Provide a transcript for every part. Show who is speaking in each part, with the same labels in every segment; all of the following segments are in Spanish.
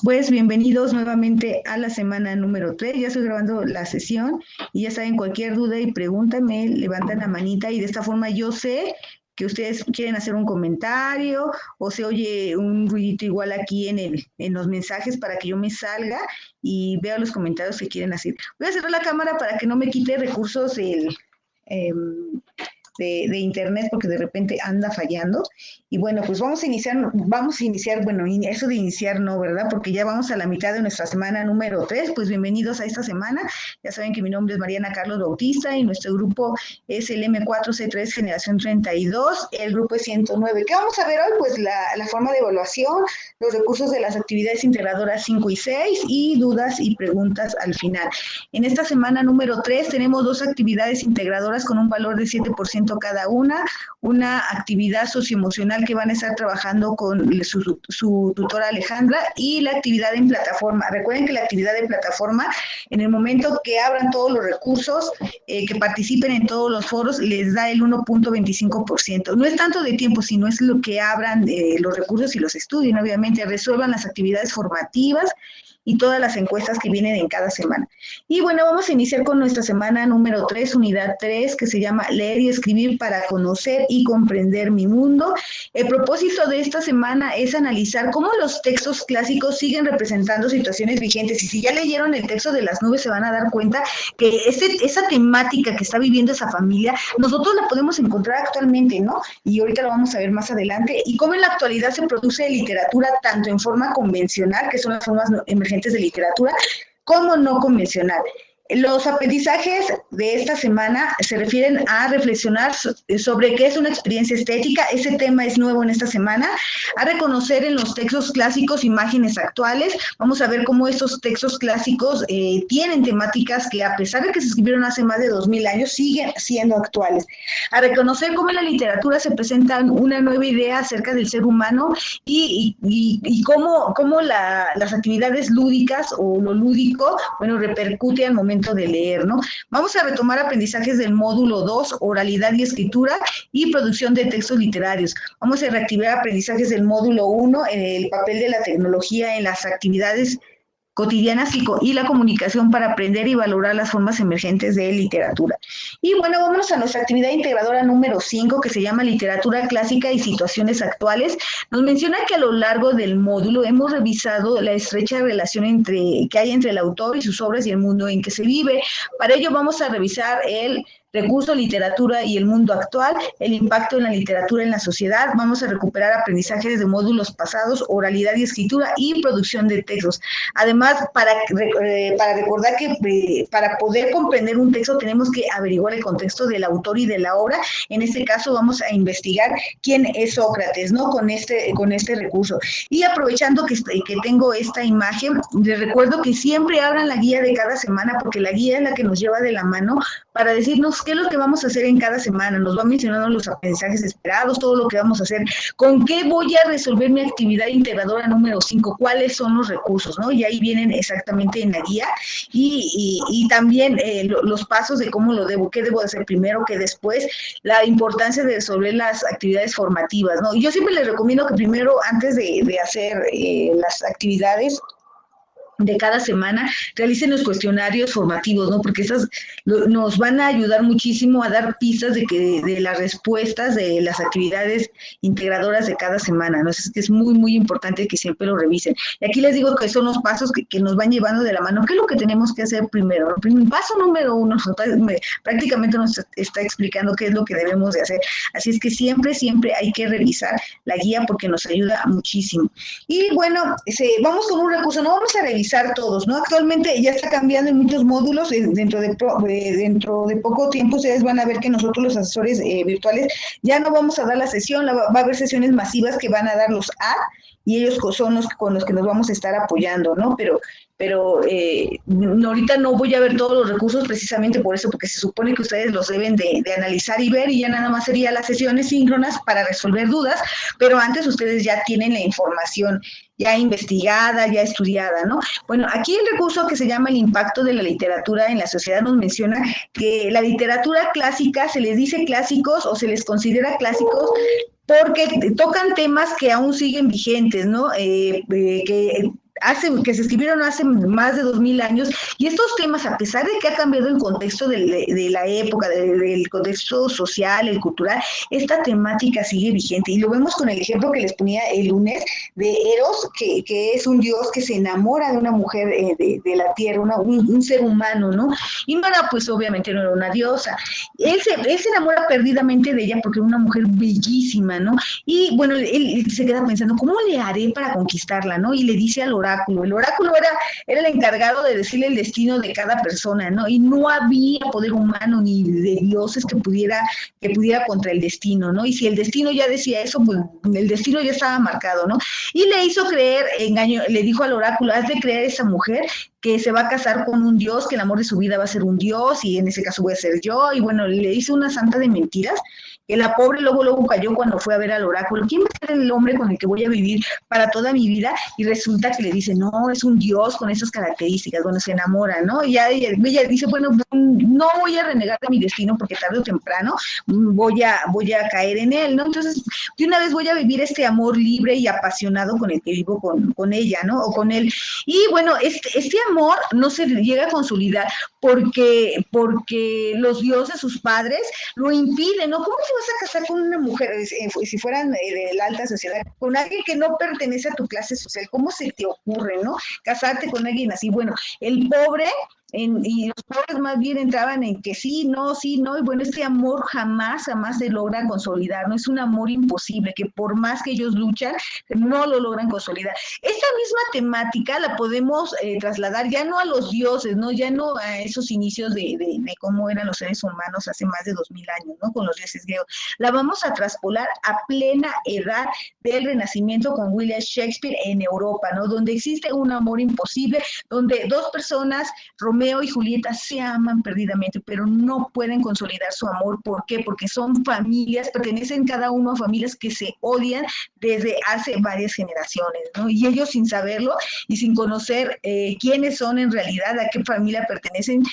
Speaker 1: Pues bienvenidos nuevamente a la semana número 3. Ya estoy grabando la sesión y ya saben, cualquier duda y pregunta me levantan la manita y de esta forma yo sé que ustedes quieren hacer un comentario o se oye un ruidito igual aquí en los mensajes para que yo me salga y vea los comentarios que quieren hacer. Voy a cerrar la cámara para que no me quite recursos eh, de internet porque de repente anda fallando. Y bueno, pues vamos a iniciar, bueno, eso de iniciar no, ¿verdad? Porque ya vamos a la mitad de nuestra semana número 3. Pues bienvenidos a esta semana. Ya saben que mi nombre es Mariana Carlos Bautista y nuestro grupo es el M4C3 Generación 32, el grupo es 109. ¿Qué vamos a ver hoy? Pues la forma de evaluación, los recursos de las actividades integradoras 5 y 6 y dudas y preguntas al final. En esta semana número 3 tenemos dos actividades integradoras con un valor de 7% cada una actividad socioemocional que van a estar trabajando con su tutora Alejandra y la actividad en plataforma. Recuerden que la actividad en plataforma, en el momento que abran todos los recursos, que participen en todos los foros, les da el 1.25%. No es tanto de tiempo, sino es lo que abran los recursos y los estudien, obviamente, resuelvan las actividades formativas y todas las encuestas que vienen en cada semana. Y bueno, vamos a iniciar con nuestra semana número 3, unidad 3, que se llama Leer y escribir para conocer y comprender mi mundo. El propósito de esta semana es analizar cómo los textos clásicos siguen representando situaciones vigentes. Y si ya leyeron el texto de las nubes, se van a dar cuenta que esa temática que está viviendo esa familia, nosotros la podemos encontrar actualmente, ¿no? Y ahorita lo vamos a ver más adelante. Y cómo en la actualidad se produce literatura tanto en forma convencional, que son las formas emergentes de literatura, como no convencional. Los aprendizajes de esta semana se refieren a reflexionar sobre qué es una experiencia estética, ese tema es nuevo en esta semana, a reconocer en los textos clásicos imágenes actuales, vamos a ver cómo estos textos clásicos tienen temáticas que a pesar de que se escribieron hace más de 2000 años, siguen siendo actuales, a reconocer cómo en la literatura se presenta una nueva idea acerca del ser humano y cómo las actividades lúdicas o lo lúdico, bueno, repercute al momento de leer, ¿no? Vamos a retomar aprendizajes del módulo 2, oralidad y escritura y producción de textos literarios. Vamos a reactivar aprendizajes del módulo 1, el papel de la tecnología en las actividades cotidianas y la comunicación para aprender y valorar las formas emergentes de literatura. Y bueno, vámonos a nuestra actividad integradora número 5, que se llama Literatura Clásica y Situaciones Actuales. Nos menciona que a lo largo del módulo hemos revisado la estrecha relación que hay entre el autor y sus obras y el mundo en que se vive. Para ello vamos a revisar el recurso, literatura y el mundo actual, el impacto de la literatura en la sociedad. Vamos a recuperar aprendizajes de módulos pasados, oralidad y escritura y producción de textos. Además, para recordar que para poder comprender un texto tenemos que averiguar el contexto del autor y de la obra. En este caso vamos a investigar quién es Sócrates, ¿no? Con este recurso. Y aprovechando que tengo esta imagen, les recuerdo que siempre abran la guía de cada semana, porque la guía es la que nos lleva de la mano para decirnos qué es lo que vamos a hacer en cada semana. Nos va mencionando los aprendizajes esperados, todo lo que vamos a hacer, con qué voy a resolver mi actividad integradora número 5, cuáles son los recursos, ¿no? Y ahí vienen exactamente en la guía y también los pasos de cómo lo debo, qué debo hacer primero, qué después, la importancia de resolver las actividades formativas, ¿no? Y yo siempre les recomiendo que primero, antes de hacer las actividades de cada semana, realicen los cuestionarios formativos, ¿no? Porque esas nos van a ayudar muchísimo a dar pistas de las respuestas de las actividades integradoras de cada semana, ¿no? Es muy, muy importante que siempre lo revisen. Y aquí les digo que son los pasos que nos van llevando de la mano. ¿Qué es lo que tenemos que hacer primero? El paso número 1 prácticamente nos está explicando qué es lo que debemos de hacer. Así es que siempre, siempre hay que revisar la guía porque nos ayuda muchísimo. Y bueno, vamos con un recurso, no vamos a revisar todos, ¿no? Actualmente ya está cambiando en muchos módulos, dentro de poco tiempo ustedes van a ver que nosotros los asesores virtuales ya no vamos a dar la sesión, va a haber sesiones masivas que van a dar los A y ellos son los con los que nos vamos a estar apoyando, ¿no? Pero ahorita no voy a ver todos los recursos precisamente por eso, porque se supone que ustedes los deben de analizar y ver y ya nada más sería las sesiones síncronas para resolver dudas, pero antes ustedes ya tienen la información ya investigada, ya estudiada, ¿no? Bueno, aquí el recurso que se llama el impacto de la literatura en la sociedad nos menciona que la literatura clásica se les dice clásicos o se les considera clásicos porque tocan temas que aún siguen vigentes, ¿no? Que que se escribieron hace más de 2000 años, y estos temas, a pesar de que ha cambiado el contexto de la época, del contexto social, el cultural, esta temática sigue vigente, y lo vemos con el ejemplo que les ponía el lunes de Eros, que es un dios que se enamora de una mujer de la tierra, un ser humano, ¿no? Y no era, pues obviamente no era una diosa. Él se enamora perdidamente de ella porque era una mujer bellísima, ¿no? Y bueno, él se queda pensando, ¿cómo le haré para conquistarla, no? Y le dice al oráculo. El oráculo era el encargado de decirle el destino de cada persona, ¿no? Y no había poder humano ni de dioses que pudiera contra el destino, ¿no? Y si el destino ya decía eso, pues el destino ya estaba marcado, ¿no? Y le hizo creer, le dijo al oráculo, haz de creer a esa mujer que se va a casar con un dios, que el amor de su vida va a ser un dios, y en ese caso voy a ser yo, y bueno, le hizo una santa de mentiras, que la pobre luego cayó cuando fue a ver al oráculo, ¿quién va a ser el hombre con el que voy a vivir para toda mi vida? Y resulta que le dice, no, es un dios con esas características, bueno, se enamora, ¿no? Y ya ella dice, bueno, no voy a renegar de mi destino porque tarde o temprano voy a caer en él, ¿no? Entonces, de una vez voy a vivir este amor libre y apasionado con el que vivo con ella, ¿no? O con él. Y bueno, este amor no se llega a consolidar porque los dioses, sus padres, lo impiden, ¿no? ¿Cómo te vas a casar con una mujer, si fueran de la alta sociedad, con alguien que no pertenece a tu clase social? ¿Cómo se te ocurre, no? Casarte con alguien así. Bueno, el pobre y los pobres más bien entraban en que sí, no, y bueno, este amor jamás se logra consolidar, no es un amor imposible, que por más que ellos luchan, no lo logran consolidar. Esta misma temática la podemos trasladar ya no a los dioses, ¿no? Ya no a esos inicios de cómo eran los seres humanos hace más de 2000 años, ¿no? Con los dioses griegos. La vamos a traspolar a plena edad del Renacimiento con William Shakespeare en Europa, ¿no? Donde existe un amor imposible, donde dos personas, Romeo y Julieta, se aman perdidamente, pero no pueden consolidar su amor. ¿Por qué? Porque son familias, pertenecen cada uno a familias que se odian desde hace varias generaciones, ¿no? Y ellos, sin saberlo y sin conocer quiénes son en realidad, a qué familia pertenecen,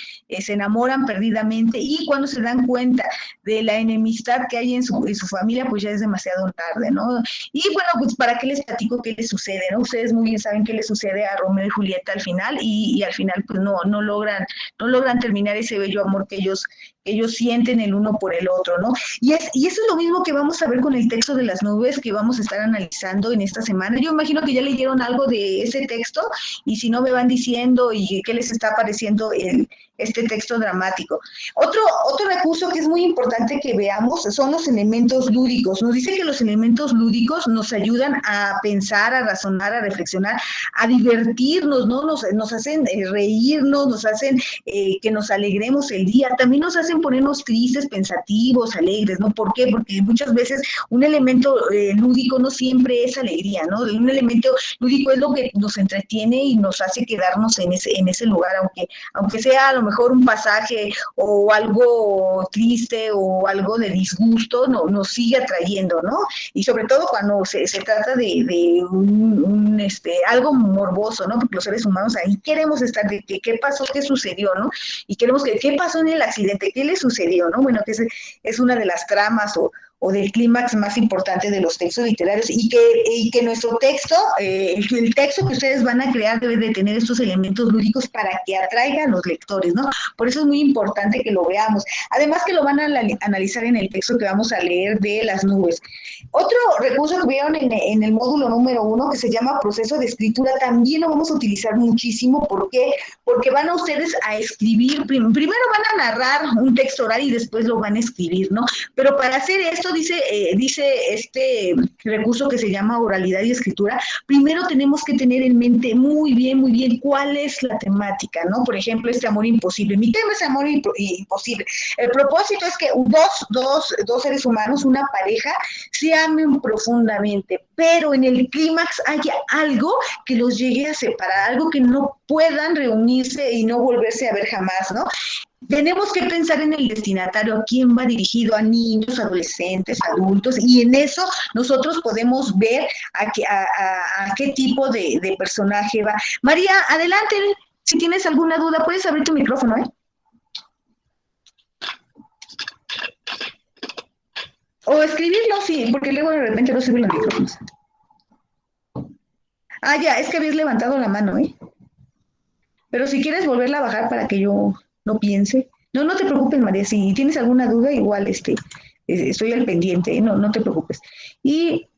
Speaker 1: se enamoran perdidamente, y cuando se dan cuenta de la enemistad que hay en su familia, pues ya es demasiado tarde, ¿no? Y bueno, pues para qué les platico qué les sucede, ¿no? Ustedes muy bien saben qué les sucede a Romeo y Julieta al final, y al final pues no logran terminar ese bello amor que ellos sienten el uno por el otro, ¿no? Y eso es lo mismo que vamos a ver con el texto de las nubes que vamos a estar analizando en esta semana. Yo imagino que ya leyeron algo de ese texto, y si no me van diciendo y qué les está pareciendo este texto dramático. Otro recurso que es muy importante que veamos son los elementos lúdicos. Nos dice que los elementos lúdicos nos ayudan a pensar, a razonar, a reflexionar, a divertirnos, ¿no? Nos hacen reírnos, nos hacen que nos alegremos el día, también nos hacen ponernos tristes, pensativos, alegres, ¿no? ¿Por qué? Porque muchas veces un elemento lúdico no siempre es alegría, ¿no? Un elemento lúdico es lo que nos entretiene y nos hace quedarnos en ese lugar, aunque sea a lo mejor un pasaje o algo triste o algo de disgusto, nos sigue atrayendo, ¿no? Y sobre todo cuando se trata de algo morboso, ¿no? Porque los seres humanos ahí queremos estar, de qué pasó, qué sucedió, ¿no? Y queremos qué pasó en el accidente, qué le sucedió, ¿no? Bueno, que es una de las tramas o del clímax más importante de los textos literarios, y que nuestro texto, el texto que ustedes van a crear debe de tener estos elementos lúdicos para que atraigan a los lectores, ¿no? Por eso es muy importante que lo veamos. Además que lo van a analizar en el texto que vamos a leer de las nubes. Otro recurso que vieron en el módulo número 1, que se llama proceso de escritura, también lo vamos a utilizar muchísimo. ¿Por qué? Porque van a ustedes a escribir, primero van a narrar un texto oral y después lo van a escribir, ¿no? Pero para hacer esto, dice este recurso que se llama oralidad y escritura, primero tenemos que tener en mente muy bien cuál es la temática, ¿no? Por ejemplo, este amor imposible. Mi tema es amor imposible. El propósito es que dos seres humanos, una pareja, se amen profundamente, pero en el clímax haya algo que los llegue a separar, algo que no puedan reunirse y no volverse a ver jamás, ¿no? Tenemos que pensar en el destinatario, a quién va dirigido, a niños, adolescentes, adultos, y en eso nosotros podemos ver a qué tipo de personaje va. María, adelante, si tienes alguna duda, puedes abrir tu micrófono, ¿eh? O escribirlo, sí, porque luego de repente no sirven los micrófonos. Ah, ya, es que habías levantado la mano, ¿eh? Pero si quieres volverla a bajar para que yo no piense. No, no te preocupes, María. Si tienes alguna duda, igual estoy al pendiente, ¿eh? No, no te preocupes. Y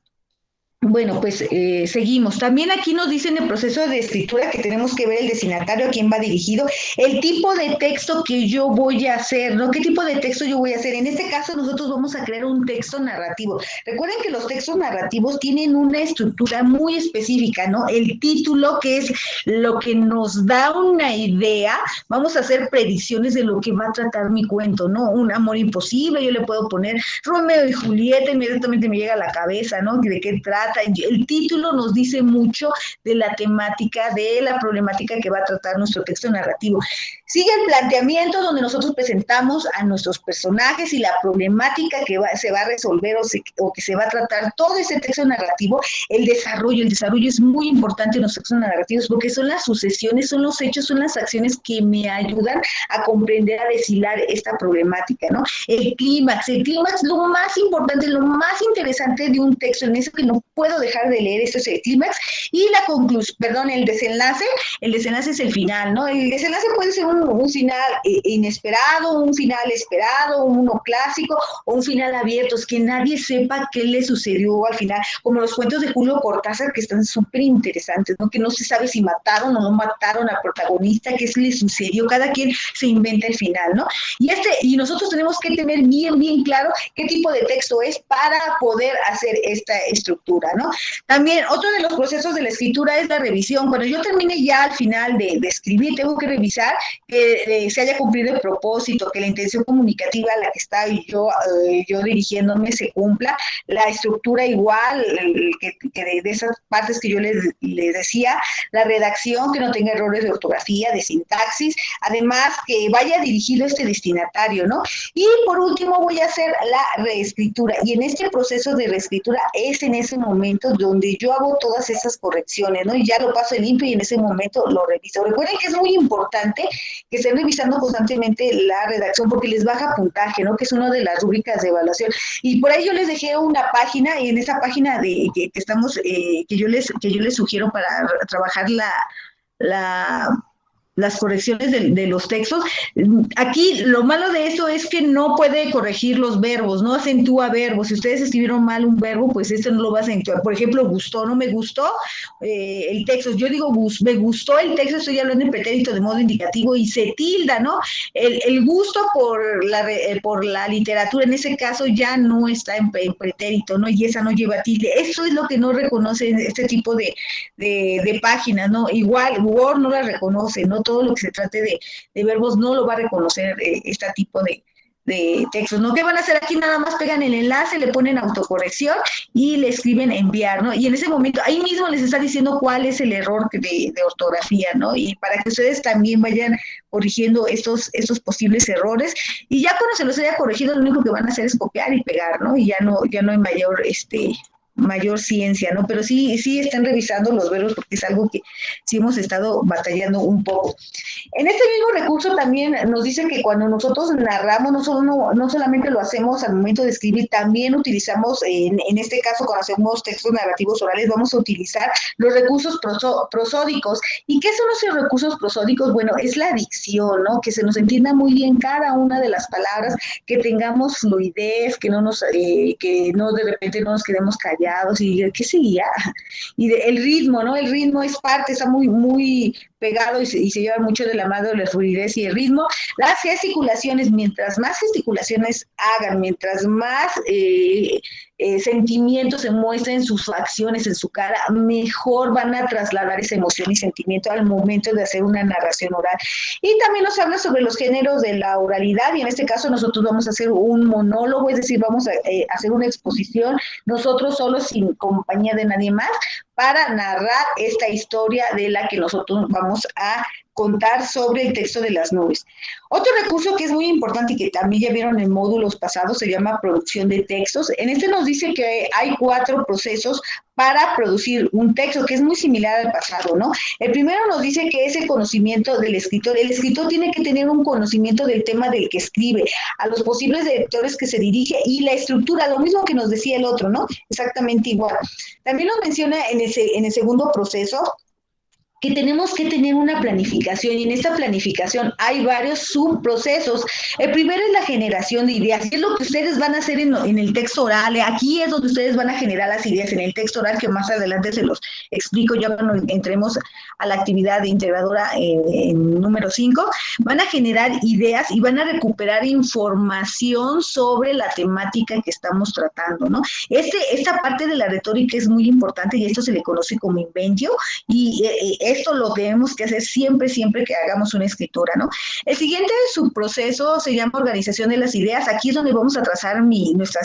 Speaker 1: bueno, pues seguimos. También aquí nos dicen el proceso de escritura que tenemos que ver el destinatario, a quién va dirigido, el tipo de texto que yo voy a hacer, ¿no? ¿Qué tipo de texto yo voy a hacer? En este caso, nosotros vamos a crear un texto narrativo. Recuerden que los textos narrativos tienen una estructura muy específica, ¿no? El título, que es lo que nos da una idea, vamos a hacer predicciones de lo que va a tratar mi cuento, ¿no? Un amor imposible, yo le puedo poner Romeo y Julieta, inmediatamente me llega a la cabeza, ¿no? ¿De qué trata? El título nos dice mucho de la temática, de la problemática que va a tratar nuestro texto narrativo. Sigue el planteamiento donde nosotros presentamos a nuestros personajes y la problemática que se va a resolver o que se va a tratar todo ese texto narrativo. El desarrollo es muy importante en los textos narrativos porque son las sucesiones, son los hechos, son las acciones que me ayudan a comprender, a deshilar esta problemática, ¿no? El clímax, lo más importante, lo más interesante de un texto, en eso que no puedo dejar de leer, esto es el clímax, y la conclusión, perdón, el desenlace es el final, ¿no? El desenlace puede ser un final inesperado, un final esperado, uno clásico, o un final abierto, es que nadie sepa qué le sucedió al final, como los cuentos de Julio Cortázar, que están súper interesantes, ¿no? Que no se sabe si mataron o no mataron al protagonista, qué le sucedió, cada quien se inventa el final, ¿no? Y nosotros tenemos que tener bien claro qué tipo de texto es para poder hacer esta estructura, ¿no? También otro de los procesos de la escritura es la revisión. Cuando yo termine ya al final de escribir, tengo que revisar que se haya cumplido el propósito, que la intención comunicativa a la que está yo dirigiéndome se cumpla, la estructura igual, que de esas partes que yo les decía, la redacción, que no tenga errores de ortografía, de sintaxis, además que vaya dirigido este destinatario, ¿no? Y por último voy a hacer la reescritura, y en este proceso de reescritura es en ese momento donde yo hago todas esas correcciones, ¿no? Y ya lo paso en limpio y en ese momento lo reviso. Recuerden que es muy importante que estén revisando constantemente la redacción porque les baja puntaje, ¿no? Que es una de las rúbricas de evaluación. Y por ahí yo les dejé una página, y en esa página que estamos, que yo les sugiero para trabajar la las correcciones los textos. Aquí lo malo de eso es que no puede corregir los verbos, no acentúa verbos. Si ustedes escribieron mal un verbo, pues este no lo va a acentuar. Por ejemplo, gustó, no me gustó el texto. Yo digo, me gustó el texto, estoy hablando en pretérito de modo indicativo y se tilda, ¿no? El gusto por la literatura, en ese caso, ya no está en pretérito, ¿no? Y esa no lleva tilde. Eso es lo que no reconoce este tipo de páginas, ¿no? Igual, Word no la reconoce, ¿no? Todo lo que se trate de verbos no lo va a reconocer este tipo de textos, ¿no? ¿Qué van a hacer aquí? Nada más pegan el enlace, le ponen autocorrección y le escriben enviar, ¿no? Y en ese momento, ahí mismo les está diciendo cuál es el error de ortografía, ¿no? Y para que ustedes también vayan corrigiendo estos posibles errores. Y ya cuando se los haya corregido, lo único que van a hacer es copiar y pegar, ¿no? Y ya no hay mayor ciencia, ¿no? Pero sí están revisando los verbos porque es algo que sí hemos estado batallando un poco. En este mismo recurso también nos dicen que cuando nosotros narramos, no solamente lo hacemos al momento de escribir, también utilizamos, en este caso, cuando hacemos textos narrativos orales, vamos a utilizar los recursos prosódicos. ¿Y qué son los recursos prosódicos? Bueno, es la dicción, ¿no? Que se nos entienda muy bien cada una de las palabras, que tengamos fluidez, que no de repente no nos quedemos callados y ¿qué seguía? Y el ritmo, ¿no? El ritmo es parte, está muy pegado y se lleva mucho de la mano de la fluidez y el ritmo. Las gesticulaciones, mientras más gesticulaciones hagan, mientras más sentimientos se muestren sus facciones, en su cara, mejor van a trasladar esa emoción y sentimiento al momento de hacer una narración oral. Y también nos habla sobre los géneros de la oralidad, y en este caso nosotros vamos a hacer un monólogo, es decir, vamos a hacer una exposición nosotros solos sin compañía de nadie más para narrar esta historia de la que nosotros vamos a contar sobre el texto de las nubes. Otro recurso que es muy importante y que también ya vieron en módulos pasados se llama producción de textos. En este nos dice que hay 4 procesos para producir un texto, que es muy similar al pasado, ¿no? El primero nos dice que es el conocimiento del escritor. El escritor tiene que tener un conocimiento del tema del que escribe, a los posibles lectores que se dirige y la estructura, lo mismo que nos decía el otro, ¿no? Exactamente igual. También nos menciona en el segundo proceso que tenemos que tener una planificación y en esta planificación hay varios subprocesos. El primero es la generación de ideas, que es lo que ustedes van a hacer en el texto oral. Aquí es donde ustedes van a generar las ideas en el texto oral, que más adelante se los explico ya cuando entremos a la actividad integradora en número 5. Van a generar ideas y van a recuperar información sobre la temática que estamos tratando, ¿no? Esta parte de la retórica es muy importante y esto se le conoce como inventio y esto lo tenemos que hacer siempre, siempre que hagamos una escritura, ¿no? El siguiente subproceso se llama organización de las ideas. Aquí es donde vamos a trazar nuestra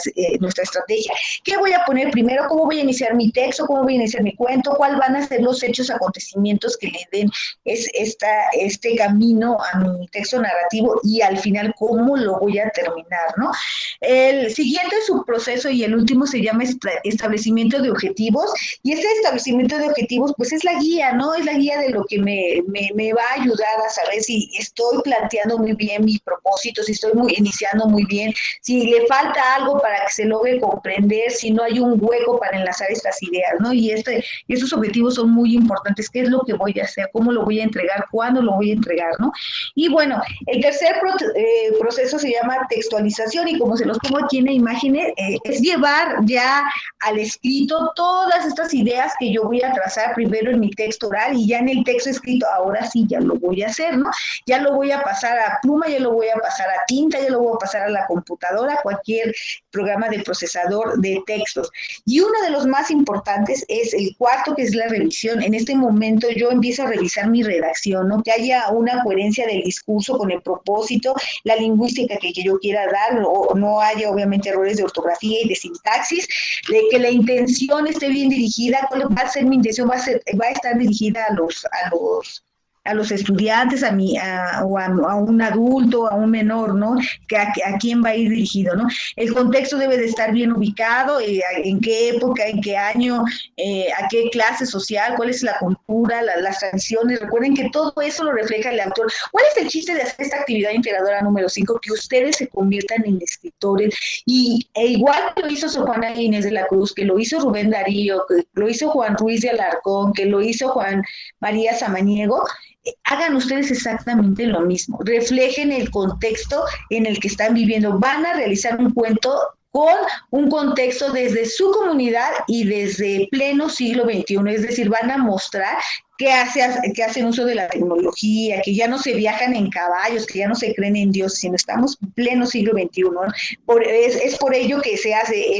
Speaker 1: estrategia. ¿Qué voy a poner primero? ¿Cómo voy a iniciar mi texto? ¿Cómo voy a iniciar mi cuento? ¿Cuáles van a ser los hechos, acontecimientos que le den este camino a mi texto narrativo? Y al final, ¿cómo lo voy a terminar, no? El siguiente subproceso y el último se llama establecimiento de objetivos. Y este establecimiento de objetivos, pues es la guía, ¿no? Es la guía de lo que me va a ayudar a saber si estoy planteando muy bien mis propósitos, si estoy iniciando muy bien, si le falta algo para que se logre comprender, si no hay un hueco para enlazar estas ideas, ¿no? Y estos objetivos son muy importantes. ¿Qué es lo que voy a hacer? ¿Cómo lo voy a entregar? ¿Cuándo lo voy a entregar? ¿No? Y bueno, el tercer proceso se llama textualización y como se los pongo aquí en la imagen, es llevar ya al escrito todas estas ideas que yo voy a trazar primero en mi texto oral y ya en el texto escrito, ahora sí ya lo voy a hacer, ¿no? Ya lo voy a pasar a pluma, ya lo voy a pasar a tinta, ya lo voy a pasar a la computadora, cualquier programa de procesador de textos. Y uno de los más importantes es el cuarto, que es la revisión. En este momento yo empiezo a revisar mi redacción, ¿no? Que haya una coherencia del discurso con el propósito, la lingüística que yo quiera dar, o no haya obviamente errores de ortografía y de sintaxis, de que la intención esté bien dirigida. ¿Cuál va a ser mi intención? Va a estar dirigida a los estudiantes, a un adulto, a un menor, ¿no? A quién va a ir dirigido, ¿no? El contexto debe de estar bien ubicado, en qué época, en qué año, a qué clase social, cuál es la cultura, las tradiciones. Recuerden que todo eso lo refleja el autor. ¿Cuál es el chiste de hacer esta actividad integradora número 5? Que ustedes se conviertan en escritores igual que lo hizo Sor Juana Inés de la Cruz, que lo hizo Rubén Darío, que lo hizo Juan Ruiz de Alarcón, que lo hizo Juan María Samaniego, hagan ustedes exactamente lo mismo, reflejen el contexto en el que están viviendo, van a realizar un cuento con un contexto desde su comunidad y desde pleno siglo XXI, es decir, van a mostrar que hacen uso de la tecnología, que ya no se viajan en caballos, que ya no se creen en Dios, sino estamos en pleno siglo XXI. Es por ello que se hace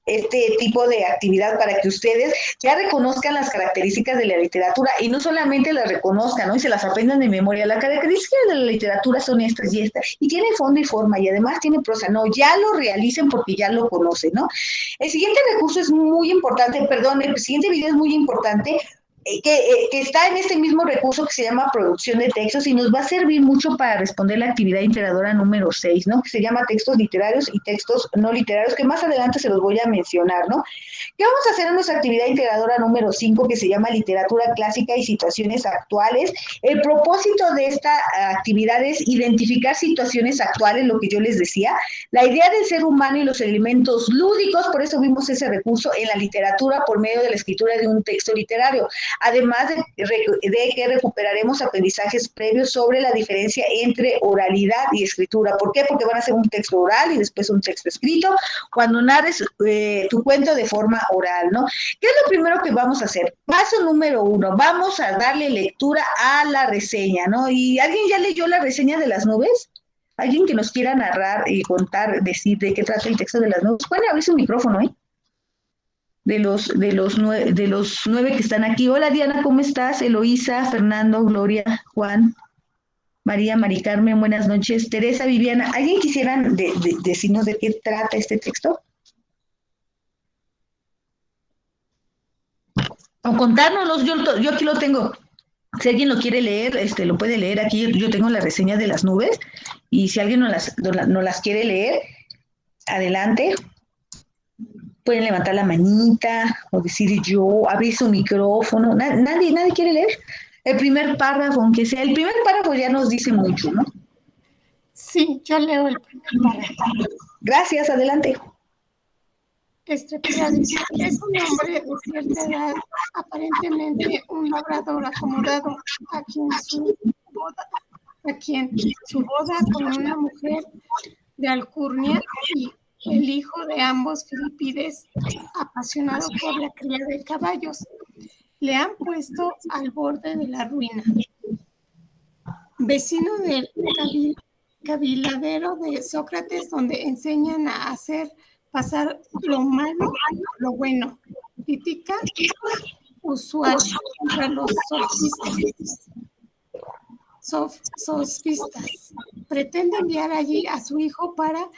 Speaker 1: este tipo de actividad para que ustedes ya reconozcan las características de la literatura y no solamente las reconozcan, ¿no? Y se las aprendan de memoria. Las características de la literatura son estas y estas, y tiene fondo y forma, y además tiene prosa. No, ya lo realicen porque ya lo conocen, ¿no? El siguiente recurso es muy importante, perdón, el siguiente video es muy importante, que está en este mismo recurso que se llama producción de textos y nos va a servir mucho para responder la actividad integradora número 6, ¿no? Que se llama textos literarios y textos no literarios, que más adelante se los voy a mencionar, ¿no? ¿Qué vamos a hacer en nuestra actividad integradora número 5, que se llama literatura clásica y situaciones actuales? El propósito de esta actividad es identificar situaciones actuales, lo que yo les decía, la idea del ser humano y los elementos lúdicos, por eso vimos ese recurso en la literatura por medio de la escritura de un texto literario. Además de que recuperaremos aprendizajes previos sobre la diferencia entre oralidad y escritura. ¿Por qué? Porque van a hacer un texto oral y después un texto escrito cuando narres tu cuento de forma oral, ¿no? ¿Qué es lo primero que vamos a hacer? Paso número 1, vamos a darle lectura a la reseña, ¿no? ¿Y alguien ya leyó la reseña de las nubes? ¿Alguien que nos quiera narrar y contar, decir de qué trata el texto de las nubes? Pueden abrir su micrófono, ¿eh? De los 9 que están aquí. Hola Diana, ¿cómo estás? Eloísa, Fernando, Gloria, Juan, María, Mari Carmen, buenas noches. Teresa, Viviana, ¿alguien quisiera decirnos de qué trata este texto? O contárnoslos, yo aquí lo tengo. Si alguien lo quiere leer, lo puede leer aquí. Yo tengo la reseña de las nubes y si alguien no las quiere leer, adelante. Pueden levantar la manita o decir yo, abrir su micrófono. Nadie quiere leer. El primer párrafo, aunque sea el primer párrafo, ya nos dice mucho, ¿no?
Speaker 2: Sí, yo leo el primer párrafo.
Speaker 1: Gracias, adelante.
Speaker 2: Estrepsiades es un hombre de cierta edad, aparentemente un labrador acomodado, a quien su boda con una mujer de alcurnia y el hijo de ambos, Filipides, apasionado por la cría de caballos, le han puesto al borde de la ruina. Vecino del caviladero de Sócrates, donde enseñan a hacer pasar lo malo por lo bueno. Crítica usual entre los sofistas. Pretende enviar allí a su hijo para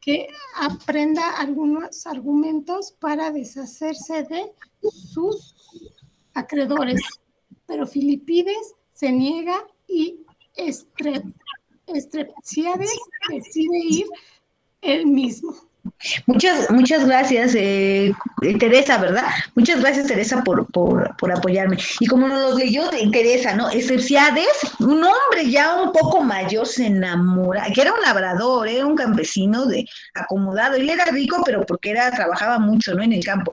Speaker 2: que aprenda algunos argumentos para deshacerse de sus acreedores. Pero Filipides se niega y Estrepsiades decide ir él mismo.
Speaker 1: Muchas gracias, Teresa, ¿verdad? Muchas gracias, Teresa, por apoyarme. Y como nos lo leyó Teresa, ¿no? Estrepsiades, un hombre ya un poco mayor se enamora, que era un labrador, era un campesino acomodado. Él era rico, pero porque trabajaba mucho, ¿no? En el campo.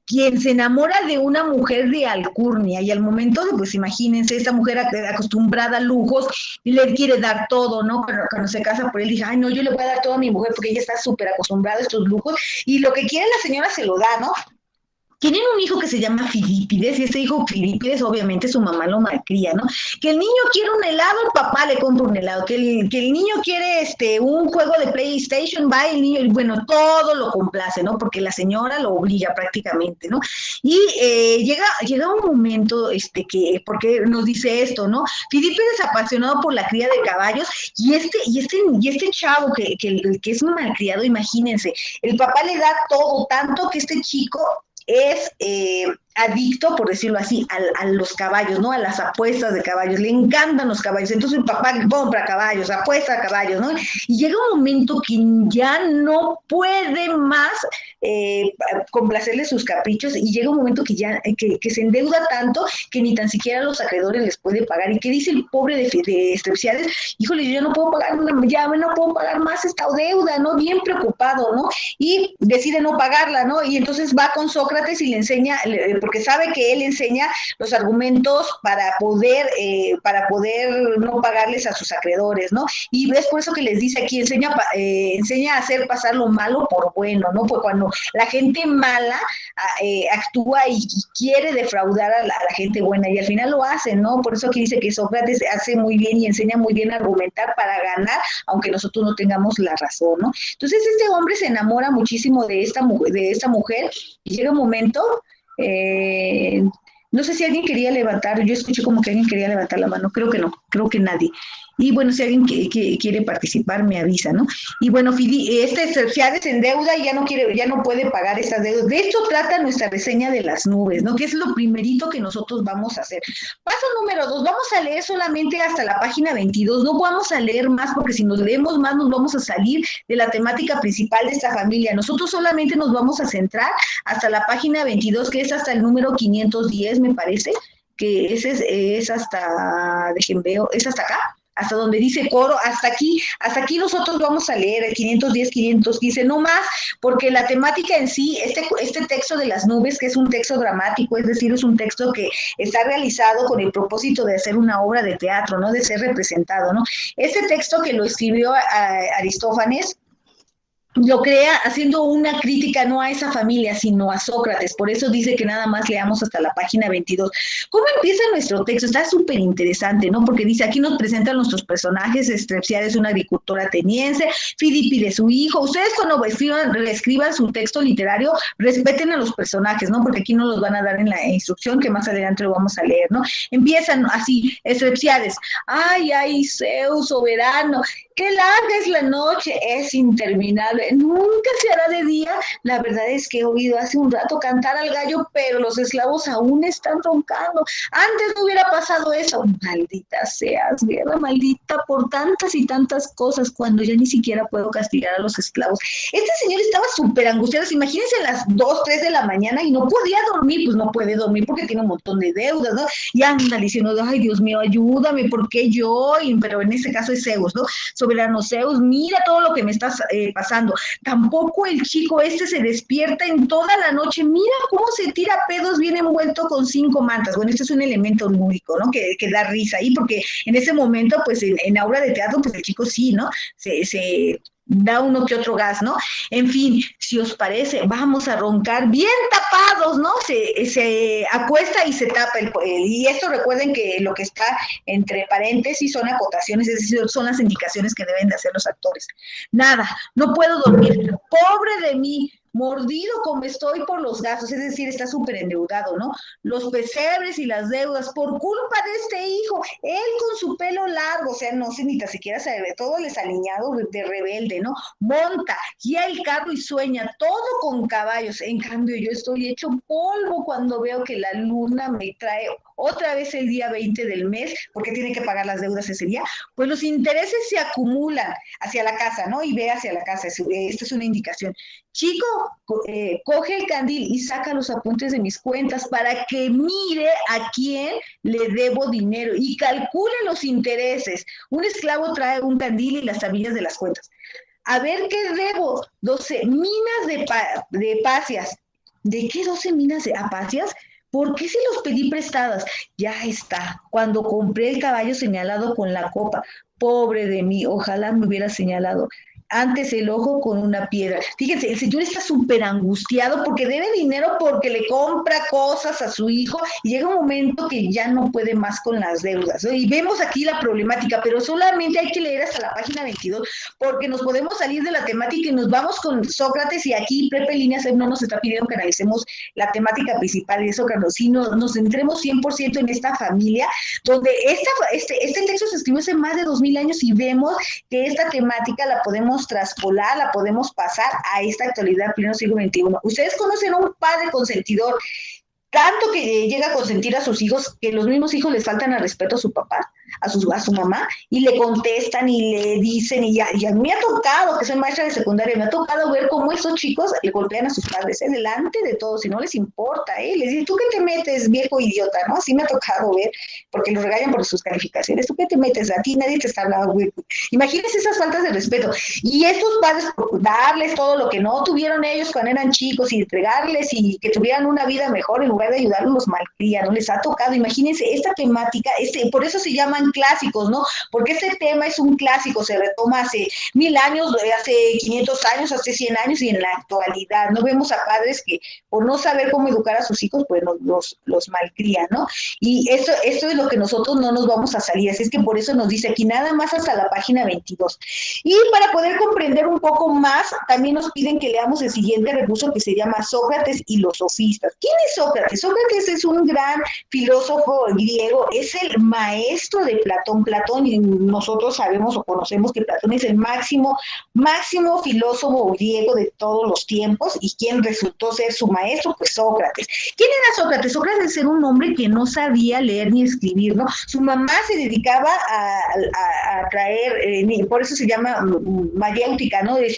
Speaker 1: Quien se enamora de una mujer de alcurnia y al momento de, pues imagínense, esta mujer acostumbrada a lujos, y le quiere dar todo, ¿no? Cuando se casa por él, dice, ay, no, yo le voy a dar todo a mi mujer porque ella está súper acostumbrada a estos lujos y lo que quiere la señora se lo da, ¿no? Tienen un hijo que se llama Filipides y ese hijo Filipides obviamente su mamá lo malcría, ¿no? Que el niño quiere un helado, el papá le compra un helado, que el niño quiere un juego de PlayStation, va el niño, y bueno, todo lo complace, ¿no? Porque la señora lo obliga prácticamente, ¿no? Y llega un momento porque nos dice esto, ¿no? Filipides es apasionado por la cría de caballos y este chavo que es un malcriado, imagínense, el papá le da todo, tanto que este chico es adicto, por decirlo así, a los caballos, ¿no? A las apuestas de caballos, le encantan los caballos, entonces el papá compra caballos, apuesta a caballos, ¿no? Y llega un momento que ya no puede más complacerle sus caprichos y llega un momento que ya que se endeuda tanto que ni tan siquiera los acreedores les puede pagar. ¿Y qué dice el pobre de Estrepsiades? Híjole, yo no puedo pagar, ya no puedo pagar más esta deuda, ¿no? Bien preocupado, ¿no? Y decide no pagarla, ¿no? Y entonces va con Sócrates y le enseña, porque sabe que él enseña los argumentos para poder no pagarles a sus acreedores, ¿no? Y es por eso que les dice aquí, enseña a hacer pasar lo malo por bueno, ¿no? Pues cuando la gente mala actúa y quiere defraudar a la gente buena y al final lo hace, ¿no? Por eso aquí dice que Sócrates hace muy bien y enseña muy bien a argumentar para ganar, aunque nosotros no tengamos la razón, ¿no? Entonces este hombre se enamora muchísimo de esta mujer y llega un momento, no sé si alguien quería levantar, yo escuché como que alguien quería levantar la mano, creo que no, creo que nadie. Y bueno, si alguien que quiere participar, me avisa, ¿no? Y bueno, Estrepsiades se endeuda y ya no puede pagar estas deudas. De esto trata nuestra reseña de las nubes, ¿no? Que es lo primerito que nosotros vamos a hacer. Paso número 2, vamos a leer solamente hasta la página 22, no vamos a leer más porque si nos leemos más nos vamos a salir de la temática principal de esta familia. Nosotros solamente nos vamos a centrar hasta la página 22, que es hasta el número 510, me parece, que ese es hasta, dejen veo, es hasta acá, hasta donde dice coro, hasta aquí nosotros vamos a leer el 510, 515, no más, porque la temática en sí, este texto de las nubes, que es un texto dramático, es decir, es un texto que está realizado con el propósito de hacer una obra de teatro, ¿no? De ser representado, ¿no? Este texto que lo escribió Aristófanes, lo crea haciendo una crítica no a esa familia, sino a Sócrates. Por eso dice que nada más leamos hasta la página 22. ¿Cómo empieza nuestro texto? Está súper interesante, ¿no? Porque dice, aquí nos presentan nuestros personajes, Estrepsiades, una agricultora ateniense, Filipides, su hijo. Ustedes cuando escriban su texto literario, respeten a los personajes, ¿no? Porque aquí no los van a dar en la instrucción, que más adelante lo vamos a leer, ¿no? Empiezan así, Estrepsiades, ay, Zeus soberano, qué larga es la noche, es interminable. nunca se hará de día. La verdad es que he oído hace un rato cantar al gallo, pero los esclavos aún están roncando. Antes no hubiera pasado eso. Maldita seas, guerra, maldita por tantas y tantas cosas, cuando ya ni siquiera puedo castigar a los esclavos. Este señor estaba súper angustiado. Imagínense a las 2, 3 de la mañana y no podía dormir. Pues no puede dormir porque tiene un montón de deudas, ¿no? Y anda diciendo, ay, Dios mío, ayúdame, ¿por qué yo? Pero en este caso es Zeus, ¿no? Soberano Zeus, mira todo lo que me está pasando. Tampoco el chico este se despierta en toda la noche. Mira cómo se tira pedos bien envuelto con 5 mantas. Bueno, este es un elemento lúdico, ¿no? Que da risa ahí, porque en ese momento, pues en aula de teatro, pues el chico sí, ¿no? Se da uno que otro gas, ¿no? En fin, si os parece, vamos a roncar bien tapados, ¿no? Se acuesta y se tapa y esto recuerden que lo que está entre paréntesis son acotaciones, es decir, son las indicaciones que deben de hacer los actores. Nada, no puedo dormir, pobre de mí, mordido como estoy por los gastos, es decir, está súper endeudado, ¿no? Los pesebres y las deudas por culpa de este hijo, él con su pelo largo, o sea, no sé, ni tan siquiera se ve, todo desaliñado de rebelde, ¿no? Monta, guía el carro y sueña, todo con caballos, en cambio yo estoy hecho polvo cuando veo que la luna me trae otra vez el día 20 del mes, porque tiene que pagar las deudas ese día, pues los intereses se acumulan hacia la casa, ¿no? Y ve hacia la casa, esta es una indicación. Chico, coge el candil y saca los apuntes de mis cuentas para que mire a quién le debo dinero y calcule los intereses. Un esclavo trae un candil y las tablillas de las cuentas. A ver qué debo, 12 minas de pasias. ¿De qué 12 minas de apacias? ¿Por qué se los pedí prestadas? Ya está, cuando compré el caballo señalado con la copa. Pobre de mí, ojalá me hubiera señalado antes el ojo con una piedra. Fíjense, el señor está súper angustiado porque debe dinero, porque le compra cosas a su hijo y llega un momento que ya no puede más con las deudas, ¿no? Y vemos aquí la problemática, pero solamente hay que leer hasta la página 22 porque nos podemos salir de la temática y nos vamos con Sócrates, y aquí Pepe Líneas no nos está pidiendo que analicemos la temática principal de Sócrates, sino nos centremos 100% en esta familia, donde este texto se escribió hace más de 2000 años y vemos que esta temática la podemos traspolar, la podemos pasar a esta actualidad, pleno siglo XXI. Ustedes conocen a un padre consentidor, tanto que llega a consentir a sus hijos, que los mismos hijos les faltan al respeto a su papá, a su mamá, y le contestan y le dicen, y a mí me ha tocado, que soy maestra de secundaria, me ha tocado ver cómo esos chicos le golpean a sus padres, delante de todos, y no les importa, les dicen, ¿tú qué te metes, viejo idiota? ¿No? Así me ha tocado ver, porque los regañan por sus calificaciones, ¿tú qué te metes? A ti nadie te está hablando, güey. Imagínense esas faltas de respeto, y estos padres, por darles todo lo que no tuvieron ellos cuando eran chicos, y entregarles, y que tuvieran una vida mejor, en lugar de ayudarlos, los malcrían, ¿no? Les ha tocado, imagínense, esta temática, por eso se llaman clásicos, ¿no? Porque este tema es un clásico, se retoma hace 1000 años, hace 500 años, hace 100 años, y en la actualidad, ¿no? Vemos a padres que por no saber cómo educar a sus hijos, pues los malcrían, ¿no? Y esto es lo que nosotros no nos vamos a salir, así es que por eso nos dice aquí nada más hasta la página 22. Y para poder comprender un poco más, también nos piden que leamos el siguiente recurso que se llama Sócrates y los sofistas. ¿Quién es Sócrates? Sócrates es un gran filósofo griego, es el maestro de Platón. Platón, y nosotros sabemos o conocemos que Platón es el máximo filósofo griego de todos los tiempos, y quien resultó ser su maestro, pues Sócrates. ¿Quién era Sócrates? Sócrates era un hombre que no sabía leer ni escribir, ¿no? Su mamá se dedicaba a traer, por eso se llama mayéutica, ¿no? Ella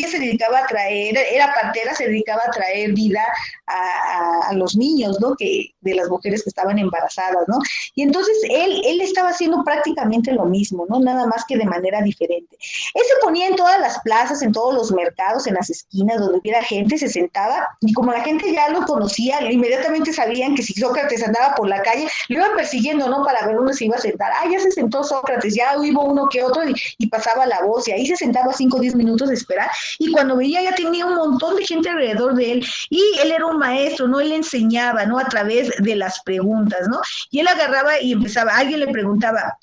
Speaker 1: se dedicaba a traer, era partera, se dedicaba a traer vida a los niños, ¿no? De las mujeres que estaban embarazadas, ¿no? Y entonces él estaba haciendo prácticamente lo mismo, ¿no? Nada más que de manera diferente. Él se ponía en todas las plazas, en todos los mercados, en las esquinas, donde hubiera gente, se sentaba, y como la gente ya lo conocía, inmediatamente sabían que si Sócrates andaba por la calle, lo iban persiguiendo, ¿no? Para ver dónde se iba a sentar. Ah, ya se sentó Sócrates, ya hubo uno que otro, y pasaba la voz, y ahí se sentaba 5 o 10 minutos de esperar, y cuando veía ya tenía un montón de gente alrededor de él, y él era un maestro, ¿no? Él enseñaba, ¿no? A través de las preguntas, ¿no? Y él agarraba y empezaba, alguien le preguntaba,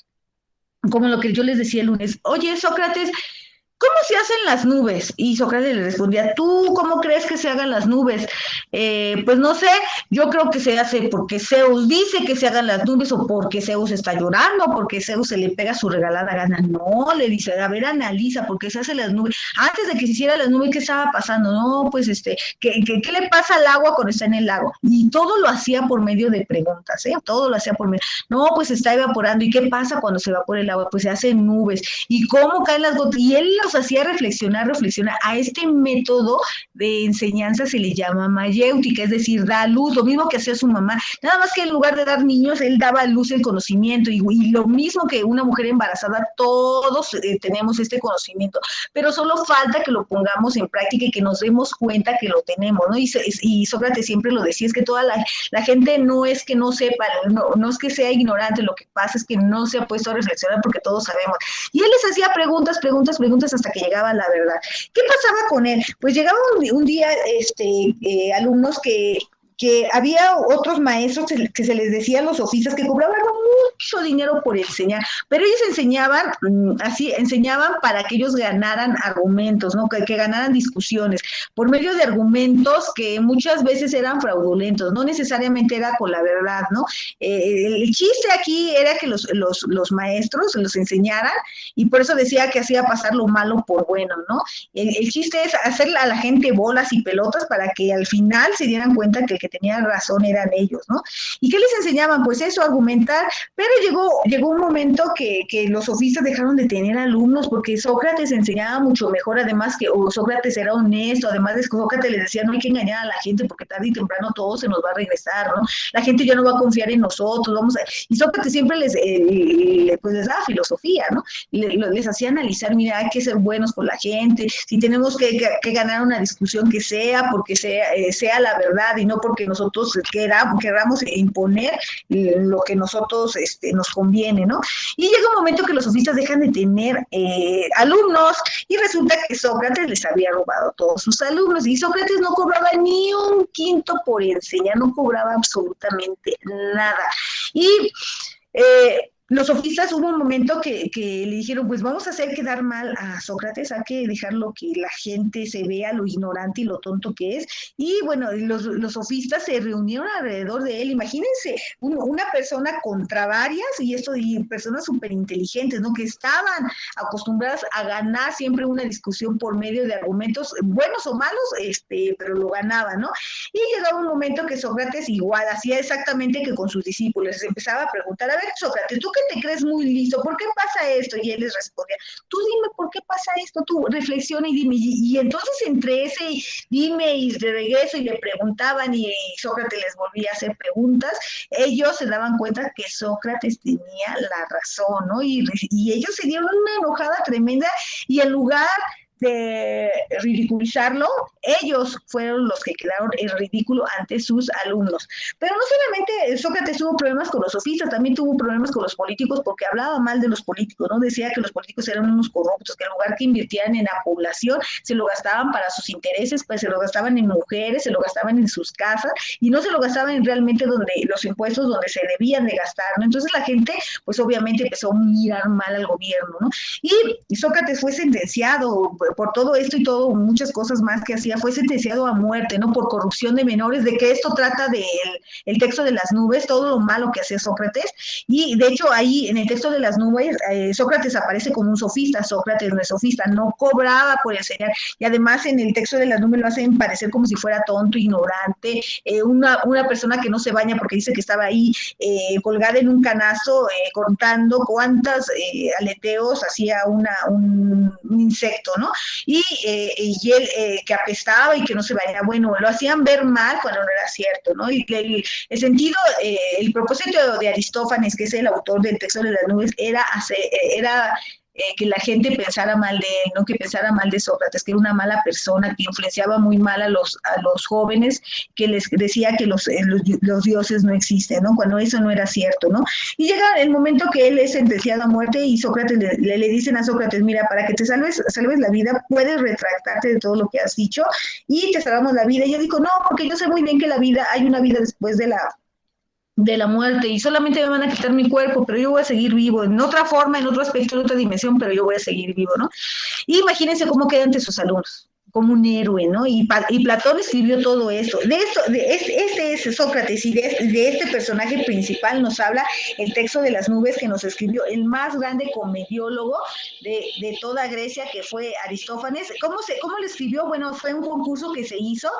Speaker 1: como lo que yo les decía el lunes, oye, Sócrates, ¿cómo se hacen las nubes? Y Sócrates le respondía, ¿tú cómo crees que se hagan las nubes? Pues no sé, yo creo que se hace porque Zeus dice que se hagan las nubes o porque Zeus está llorando, porque Zeus se le pega su regalada gana. No, le dice, a ver, analiza, ¿por qué se hacen las nubes? Antes de que se hicieran las nubes, ¿qué estaba pasando? No, pues ¿qué le pasa al agua cuando está en el lago? Y todo lo hacía por medio de preguntas, ¿eh? Todo lo hacía por medio. No, pues está evaporando. ¿Y qué pasa cuando se evapora el agua? Pues se hacen nubes. ¿Y cómo caen las gotas? Y él los hacía reflexionar. A este método de enseñanza se le llama mayéutica, es decir, da luz, lo mismo que hacía su mamá, nada más que en lugar de dar niños, él daba a luz el conocimiento, y lo mismo que una mujer embarazada, todos tenemos este conocimiento, pero solo falta que lo pongamos en práctica y que nos demos cuenta que lo tenemos, ¿no? Y Sócrates siempre lo decía, es que toda la gente no es que no sepa, no es que sea ignorante, lo que pasa es que no se ha puesto a reflexionar porque todos sabemos. Y él les hacía preguntas hasta que llegaba la verdad. ¿Qué pasaba con él? Pues llegaban un día alumnos que había otros maestros que se les decía a los sofistas que cobraban mucho dinero por enseñar, pero ellos enseñaban así, enseñaban para que ellos ganaran argumentos, ¿no? Que ganaran discusiones, por medio de argumentos que muchas veces eran fraudulentos, no necesariamente era con la verdad, ¿no? El chiste aquí era que los maestros los enseñaran, y por eso decía que hacía pasar lo malo por bueno, ¿no? El chiste es hacer a la gente bolas y pelotas para que al final se dieran cuenta que el que tenía razón eran ellos, ¿no? ¿Y qué les enseñaban? Pues eso, argumentar, pero llegó un momento que los sofistas dejaron de tener alumnos porque Sócrates enseñaba mucho mejor, además que Sócrates era honesto, además de que Sócrates les decía, no hay que engañar a la gente porque tarde y temprano todo se nos va a regresar, ¿no? La gente ya no va a confiar en nosotros, y Sócrates siempre pues les daba filosofía, ¿no? Les hacía analizar, mira, hay que ser buenos con la gente, si tenemos que ganar una discusión que sea porque sea la verdad y no porque nosotros queramos imponer lo que nosotros nos conviene, ¿no? Y llega un momento que los sofistas dejan de tener alumnos y resulta que Sócrates les había robado a todos sus alumnos y Sócrates no cobraba ni un quinto por enseñar, no cobraba absolutamente nada. Y los sofistas hubo un momento que le dijeron, pues vamos a hacer quedar mal a Sócrates, hay que dejarlo que la gente se vea lo ignorante y lo tonto que es. Y bueno, los sofistas se reunieron alrededor de él. Imagínense, una persona contra varias y personas súper inteligentes, ¿no? Que estaban acostumbradas a ganar siempre una discusión por medio de argumentos buenos o malos, pero lo ganaban, ¿no? Y llegaba un momento que Sócrates igual hacía exactamente que con sus discípulos, les empezaba a preguntar, a ver, Sócrates, ¿tú que te crees muy listo? ¿Por qué pasa esto? Y él les respondía, tú dime por qué pasa esto, tú reflexiona y dime. Y entonces entre ese dime y de regreso y le preguntaban y Sócrates les volvía a hacer preguntas, ellos se daban cuenta que Sócrates tenía la razón, ¿no? Y ellos se dieron una enojada tremenda y en lugar de ridiculizarlo, ellos fueron los que quedaron en ridículo ante sus alumnos. Pero no solamente Sócrates tuvo problemas con los sofistas, también tuvo problemas con los políticos porque hablaba mal de los políticos, ¿no? Decía que los políticos eran unos corruptos, que en lugar que invirtieran en la población, se lo gastaban para sus intereses, pues se lo gastaban en mujeres, se lo gastaban en sus casas y no se lo gastaban en realmente donde los impuestos donde se debían de gastar, ¿no? Entonces la gente, pues obviamente empezó a mirar mal al gobierno, ¿no? Y Sócrates fue sentenciado por todo esto y todo, muchas cosas más que hacía, fue sentenciado a muerte, ¿no? Por corrupción de menores, de que esto trata del el texto de las nubes, todo lo malo que hacía Sócrates, y de hecho ahí en el texto de las nubes, Sócrates aparece como un sofista, Sócrates no es sofista, no cobraba por enseñar, y además en el texto de las nubes lo hacen parecer como si fuera tonto, ignorante, una persona que no se baña porque dice que estaba ahí colgada en un canasto contando cuántas aleteos hacía un insecto, ¿no? Y él que apestaba y que no se bañaba, bueno, lo hacían ver mal cuando no era cierto, ¿no? Y el sentido, el propósito de Aristófanes, que es el autor del texto de las nubes, era que la gente pensara mal de él, ¿no? Que pensara mal de Sócrates, que era una mala persona, que influenciaba muy mal a los jóvenes, que les decía que los dioses no existen, ¿no? Cuando eso no era cierto, ¿no? Y llega el momento que él es sentenciado a muerte y Sócrates le dicen a Sócrates, mira, para que te salves la vida, puedes retractarte de todo lo que has dicho y te salvamos la vida. Y yo digo, no, porque yo sé muy bien que hay una vida después de la de la muerte y solamente me van a quitar mi cuerpo, pero yo voy a seguir vivo, en otra forma, en otro aspecto, en otra dimensión, pero yo voy a seguir vivo, ¿no? Y imagínense cómo queda ante sus alumnos, como un héroe, ¿no? Y Platón escribió todo esto. Este es Sócrates, y de este personaje principal nos habla el texto de las nubes que nos escribió el más grande comediólogo de toda Grecia, que fue Aristófanes. ¿Cómo lo escribió? Bueno, fue un concurso que se hizo,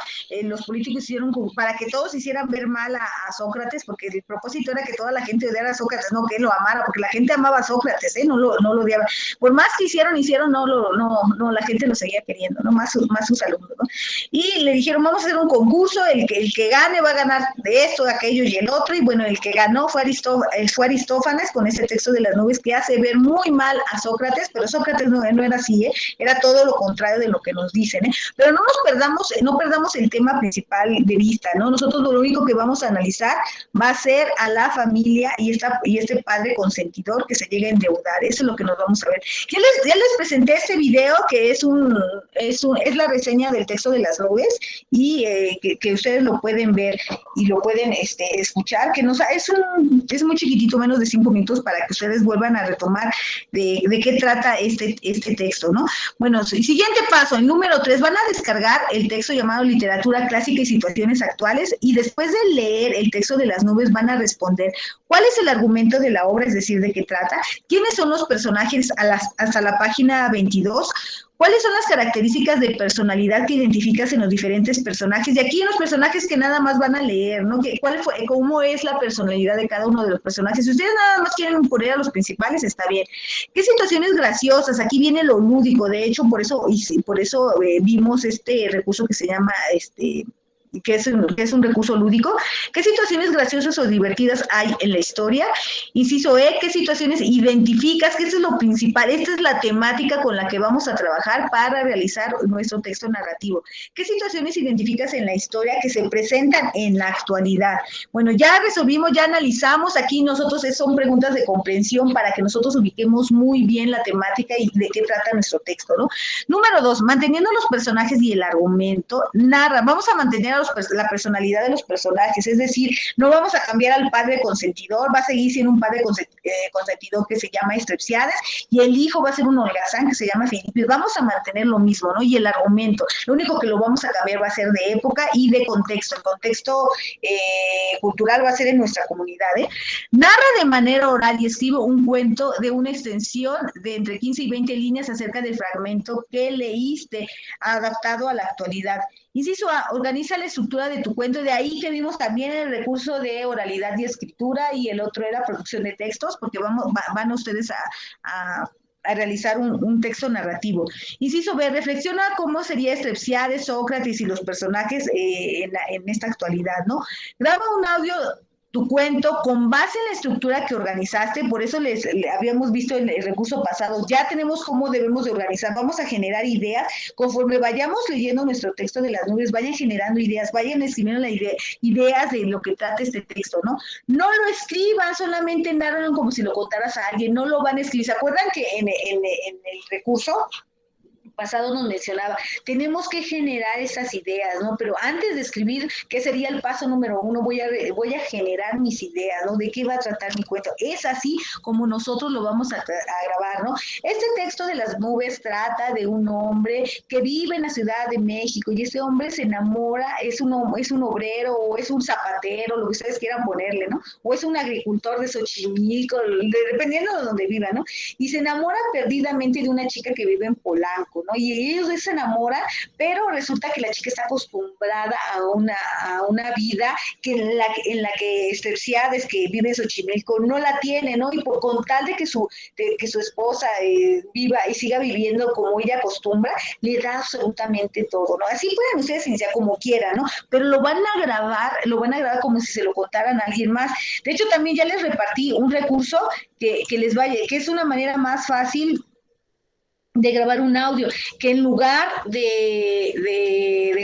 Speaker 1: los políticos hicieron para que todos hicieran ver mal a Sócrates, porque el propósito era que toda la gente odiara a Sócrates, no que él lo amara, porque la gente amaba a Sócrates, no lo odiaba. Por más que hicieron, no, la gente lo seguía queriendo, ¿no? Más sus alumnos, ¿no? Y le dijeron, vamos a hacer un concurso, el que gane va a ganar de esto, de aquello y el otro, y bueno, el que ganó fue Aristófanes con ese texto de las nubes que hace ver muy mal a Sócrates, pero Sócrates no era así, era todo lo contrario de lo que nos dicen, pero no perdamos el tema principal de vista, ¿no? Nosotros lo único que vamos a analizar va a ser a la familia y este padre consentidor que se llega a endeudar, eso es lo que nos vamos a ver. Ya les presenté este video que es la reseña del texto de las nubes y que ustedes lo pueden ver y lo pueden escuchar, que es muy chiquitito, menos de 5 minutos, para que ustedes vuelvan a retomar de qué trata este texto, ¿no? Bueno, siguiente paso, el número 3, van a descargar el texto llamado Literatura Clásica y Situaciones Actuales, y después de leer el texto de las nubes van a responder cuál es el argumento de la obra, es decir, de qué trata, quiénes son los personajes hasta la página 22, ¿cuáles son las características de personalidad que identificas en los diferentes personajes? Y aquí en los personajes que nada más van a leer, ¿no? ¿Cómo es la personalidad de cada uno de los personajes? Si ustedes nada más quieren poner a los principales, está bien. ¿Qué situaciones graciosas? Aquí viene lo lúdico. De hecho, por eso vimos este recurso que se llama que es un recurso lúdico. ¿Qué situaciones graciosas o divertidas hay en la historia? Inciso E, ¿qué situaciones identificas? Que eso es lo principal, esta es la temática con la que vamos a trabajar para realizar nuestro texto narrativo. ¿Qué situaciones identificas en la historia que se presentan en la actualidad? Bueno, ya resolvimos, ya analizamos, aquí nosotros son preguntas de comprensión para que nosotros ubiquemos muy bien la temática y de qué trata nuestro texto, ¿no? Número 2, manteniendo los personajes y el argumento, vamos a mantener la personalidad de los personajes, es decir, no vamos a cambiar al padre consentidor, va a seguir siendo un padre consentidor que se llama Estrepsiades, y el hijo va a ser un holgazán que se llama Filipios, vamos a mantener lo mismo, ¿no? Y el argumento, lo único que lo vamos a cambiar va a ser de época y de contexto, el contexto cultural va a ser en nuestra comunidad, Narra de manera oral y escribe un cuento de una extensión de entre 15 y 20 líneas acerca del fragmento que leíste, adaptado a la actualidad. Inciso A, organiza la estructura de tu cuento, de ahí que vimos también el recurso de oralidad y escritura, y el otro era producción de textos, porque van ustedes a realizar un texto narrativo. Inciso B, reflexiona cómo sería Estrepsiades, Sócrates y los personajes en esta actualidad, ¿no? Graba un audio tu cuento con base en la estructura que organizaste, por eso habíamos visto en el recurso pasado, ya tenemos cómo debemos de organizar, vamos a generar ideas, conforme vayamos leyendo nuestro texto de las nubes, vayan generando ideas, vayan escribiendo ideas de lo que trata este texto, ¿no? No lo escriban, solamente narran como si lo contaras a alguien, no lo van a escribir. ¿Se acuerdan que en el recurso pasado nos mencionaba, tenemos que generar esas ideas, ¿no? Pero antes de escribir, ¿qué sería el paso número 1? Voy a generar mis ideas, ¿no? ¿De qué va a tratar mi cuento? Es así como nosotros lo vamos a grabar, ¿no? Este texto de las nubes trata de un hombre que vive en la Ciudad de México, y este hombre se enamora, es un obrero, o es un zapatero, lo que ustedes quieran ponerle, ¿no? O es un agricultor de Xochimilco, dependiendo de donde viva, ¿no? Y se enamora perdidamente de una chica que vive en Polanco, ¿no? Y ellos se enamoran, pero resulta que la chica está acostumbrada a una vida en la que Estrepsiades, que vive en Xochimilco, no la tiene, ¿no? Y con tal de que su esposa viva y siga viviendo como ella acostumbra, le da absolutamente todo, ¿no? Así pueden ustedes iniciar como quieran, ¿no? Pero lo van a grabar como si se lo contaran a alguien más. De hecho, también ya les repartí un recurso que les vaya, que es una manera más fácil de grabar un audio, que en lugar de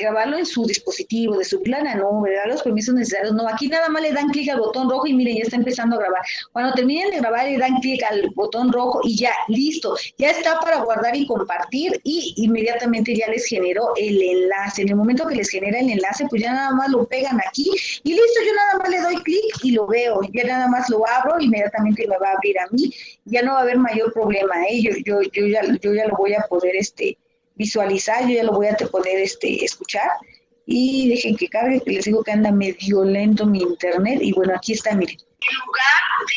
Speaker 1: grabarlo en su dispositivo, de subirlo a la nube, de dar los permisos necesarios, no, aquí nada más le dan clic al botón rojo y miren, ya está empezando a grabar. Cuando terminen de grabar, le dan clic al botón rojo y ya, listo, ya está para guardar y compartir y inmediatamente ya les generó el enlace. En el momento que les genera el enlace, pues ya nada más lo pegan aquí y listo, yo nada más le doy clic y lo veo, ya nada más lo abro, inmediatamente me va a abrir a mí, ya no va a haber mayor problema, ¿eh? Yo ya lo voy a poder visualizar, yo ya lo voy a poder escuchar. Y dejen que cargue, que les digo que anda medio lento mi internet. Y bueno, aquí está, miren. En lugar de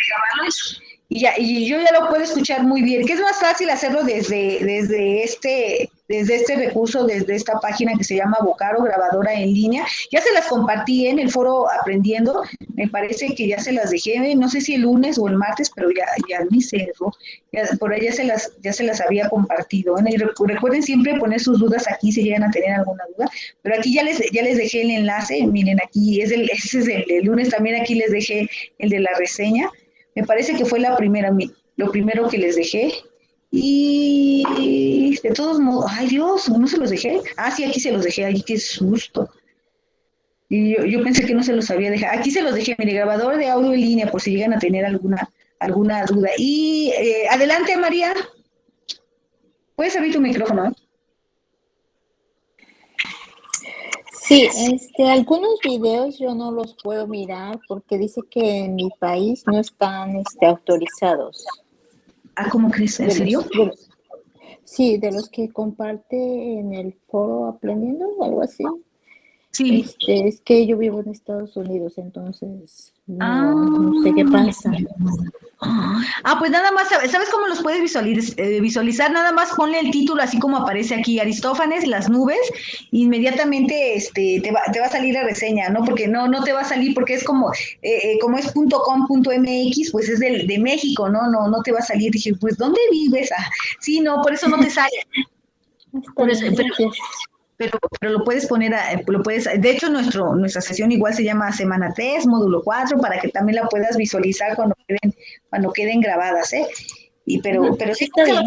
Speaker 1: grabarlo eso. Y yo ya lo puedo escuchar muy bien, que es más fácil hacerlo desde este recurso, desde esta página que se llama Vocaro, grabadora en línea. Ya se las compartí en el foro Aprendiendo, me parece que ya se las dejé, no sé si el lunes o el martes, pero ya ni cerro, por ahí ya se las había compartido. Bueno, y recuerden siempre poner sus dudas aquí si llegan a tener alguna duda, pero aquí ya les dejé el enlace, miren aquí, ese es el lunes, también aquí les dejé el de la reseña. Me parece que fue lo primero que les dejé. Y de todos modos, ay Dios, ¿no se los dejé? Ah, sí, aquí se los dejé, ay, qué susto. Y yo pensé que no se los había dejado. Aquí se los dejé, mire, grabador de audio en línea, por si llegan a tener alguna duda. Y adelante, María. Puedes abrir tu micrófono, ¿eh?
Speaker 3: Sí, algunos videos yo no los puedo mirar porque dice que en mi país no están autorizados.
Speaker 1: Ah, ¿cómo crees? ¿En serio?
Speaker 3: Sí, de los que comparte en el foro Aprendiendo o algo así.
Speaker 1: Sí.
Speaker 3: Es que yo vivo en Estados Unidos, entonces no sé qué pasa.
Speaker 1: Pues nada más, ¿sabes cómo los puedes visualizar? Nada más ponle el título así como aparece aquí, Aristófanes, las nubes, inmediatamente te va a salir la reseña, ¿no? Porque no te va a salir, porque es como es .com.mx, pues es de México, ¿no? No te va a salir. Dije, pues, ¿dónde vives? Sí, no, por eso no te sale. Por eso, pero lo puedes poner, de hecho nuestra sesión igual se llama Semana 3, módulo 4, para que también la puedas visualizar cuando queden grabadas, ¿eh? Pero sí,
Speaker 3: está bien.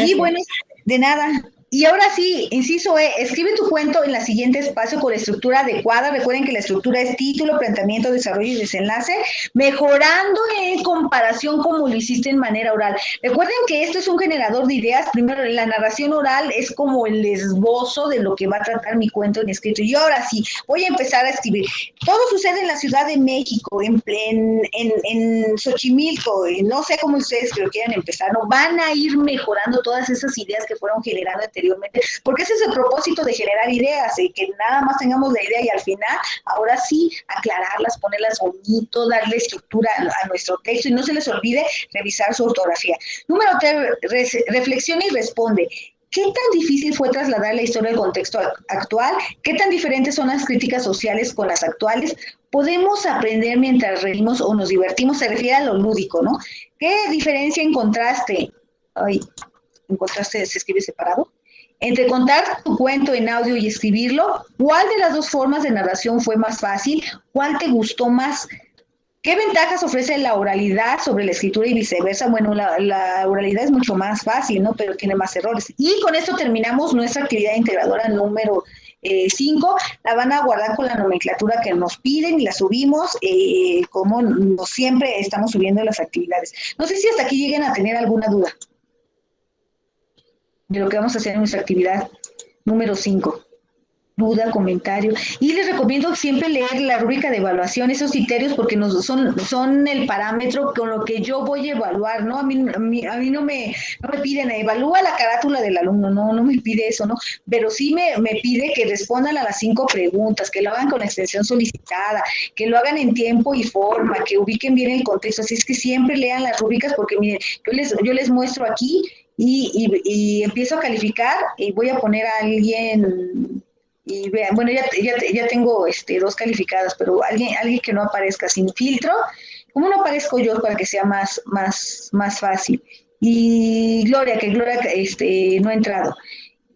Speaker 1: Y bueno, de nada. Y ahora sí, inciso escribe tu cuento en el siguiente espacio con la estructura adecuada. Recuerden que la estructura es título, planteamiento, desarrollo y desenlace, mejorando en comparación como lo hiciste en manera oral. Recuerden que esto es un generador de ideas. Primero, la narración oral es como el esbozo de lo que va a tratar mi cuento en escrito. Y ahora sí, voy a empezar a escribir. Todo sucede en la Ciudad de México, en Xochimilco, no sé cómo ustedes lo quieran empezar, ¿no? Van a ir mejorando todas esas ideas que fueron generando anteriormente, porque ese es el propósito de generar ideas, que nada más tengamos la idea y al final, ahora sí, aclararlas, ponerlas bonito, darle estructura a nuestro texto y no se les olvide revisar su ortografía. Número 3, reflexiona y responde. ¿Qué tan difícil fue trasladar la historia al contexto actual? ¿Qué tan diferentes son las críticas sociales con las actuales? ¿Podemos aprender mientras reímos o nos divertimos? Se refiere a lo lúdico, ¿no? ¿Qué diferencia encontraste? ¿Se escribe separado? Entre contar tu cuento en audio y escribirlo, ¿cuál de las dos formas de narración fue más fácil? ¿Cuál te gustó más? ¿Qué ventajas ofrece la oralidad sobre la escritura y viceversa? Bueno, la oralidad es mucho más fácil, ¿no? Pero tiene más errores. Y con esto terminamos nuestra actividad integradora número 5. La van a guardar con la nomenclatura que nos piden y la subimos como siempre estamos subiendo las actividades. No sé si hasta aquí lleguen a tener alguna duda de lo que vamos a hacer en nuestra actividad número 5. Duda, comentario. Y les recomiendo siempre leer la rúbrica de evaluación, esos criterios, porque son el parámetro con lo que yo voy a evaluar, ¿no? A mí no me piden, evalúa la carátula del alumno, no me pide eso, ¿no? Pero sí me pide que respondan a las 5 preguntas, que lo hagan con la extensión solicitada, que lo hagan en tiempo y forma, que ubiquen bien el contexto. Así es que siempre lean las rúbricas, porque miren, yo les muestro aquí y empiezo a calificar y voy a poner a alguien. Y vean, bueno, ya tengo 2 calificadas, pero alguien que no aparezca sin filtro, ¿cómo no aparezco yo para que sea más fácil? Y Gloria, que Gloria no ha entrado.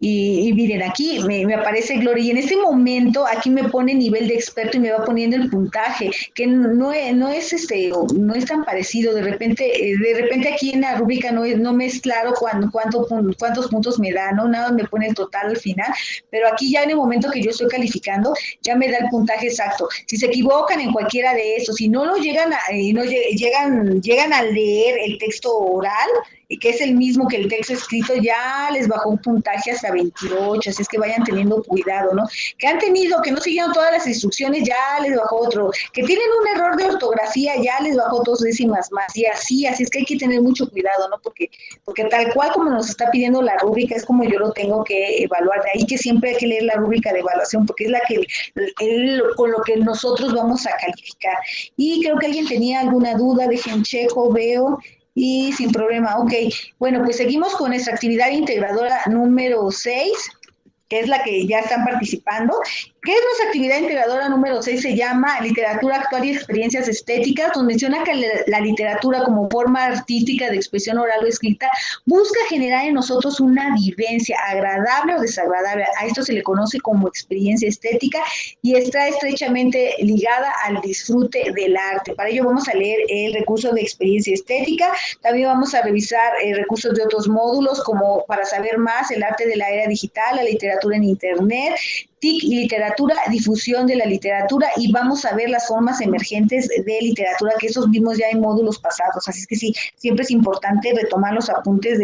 Speaker 1: Y miren, aquí me aparece Gloria, y en este momento aquí me pone nivel de experto y me va poniendo el puntaje, que no es tan parecido. De repente aquí en la rúbrica no me es claro cuántos puntos me da, ¿no? Nada me pone el total al final, pero aquí ya en el momento que yo estoy calificando, ya me da el puntaje exacto. Si se equivocan en cualquiera de estos, si no lo llegan a leer el texto oral, que es el mismo que el texto escrito, ya les bajó un puntaje hasta 28, así es que vayan teniendo cuidado, ¿no? Que han tenido, que no siguieron todas las instrucciones, ya les bajó otro, que tienen un error de ortografía, ya les bajó 2 décimas más, y así es que hay que tener mucho cuidado, ¿no? Porque tal cual como nos está pidiendo la rúbrica, es como yo lo tengo que evaluar, de ahí que siempre hay que leer la rúbrica de evaluación, porque es la que con lo que nosotros vamos a calificar. Y creo que alguien tenía alguna duda, dejen checo, veo, y sin problema, ok. Bueno, pues seguimos con nuestra actividad integradora número 6, que es la que ya están participando. ¿Qué es nuestra actividad integradora número 6? Se llama Literatura Actual y Experiencias Estéticas, donde menciona que la literatura como forma artística de expresión oral o escrita busca generar en nosotros una vivencia agradable o desagradable. A esto se le conoce como experiencia estética y está estrechamente ligada al disfrute del arte. Para ello vamos a leer el recurso de experiencia estética, también vamos a revisar recursos de otros módulos como para saber más el arte de la era digital, la literatura en internet, TIC y literatura, difusión de la literatura, y vamos a ver las formas emergentes de literatura, que esos vimos ya en módulos pasados, así es que sí, siempre es importante retomar los apuntes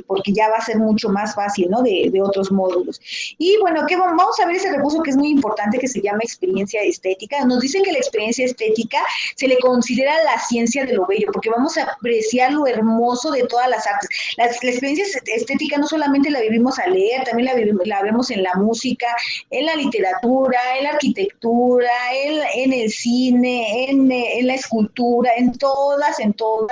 Speaker 1: porque ya va a ser mucho más fácil, ¿no? De otros módulos. Y bueno, vamos a ver ese recurso que es muy importante, que se llama experiencia estética. Nos dicen que la experiencia estética se le considera la ciencia de lo bello, porque vamos a apreciar lo hermoso de todas las artes. La experiencia estética no solamente la vivimos al leer, también la vemos en la música, en la literatura, en la arquitectura, en el cine, en la escultura, en todas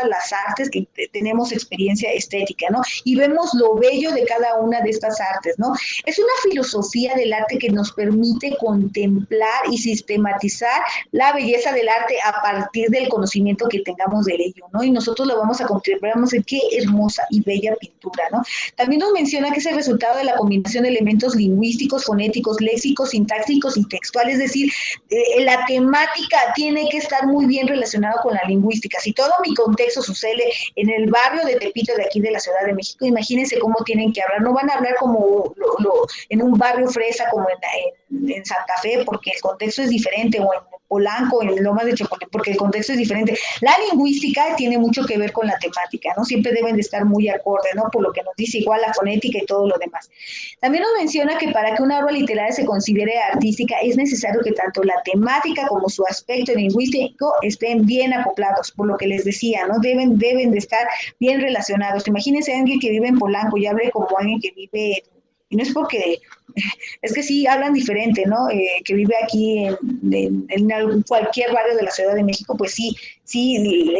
Speaker 1: las artes que tenemos experiencia estética, ¿no? Y vemos lo bello de cada una de estas artes, ¿no? Es una filosofía del arte que nos permite contemplar y sistematizar la belleza del arte a partir del conocimiento que tengamos de ello, ¿no? Y nosotros lo vamos a contemplar, vamos a decir, qué hermosa y bella pintura, ¿no? También nos menciona que es el resultado de la combinación de elementos lingüísticos, fonéticos, léxicos, sintácticos y textuales, es decir, la temática tiene que estar muy bien relacionada con la lingüística. Si todo mi contexto sucede en el barrio de Tepito, de aquí de la Ciudad de México, imagínense cómo tienen que hablar. No van a hablar como en un barrio fresa como en Santa Fe, porque el contexto es diferente, o en Polanco, en Lomas de Chapultepec, porque el contexto es diferente. La lingüística tiene mucho que ver con la temática, ¿no? Siempre deben de estar muy acorde, ¿no? Por lo que nos dice igual la fonética y todo lo demás. También nos menciona que para que una obra literaria se considere artística es necesario que tanto la temática como su aspecto lingüístico estén bien acoplados, por lo que les decía, ¿no? Deben de estar bien relacionados. Imagínense a alguien que vive en Polanco y hable como alguien que vive, y no es porque, es que sí hablan diferente, ¿no? Que vive aquí en cualquier barrio de la Ciudad de México, pues sí,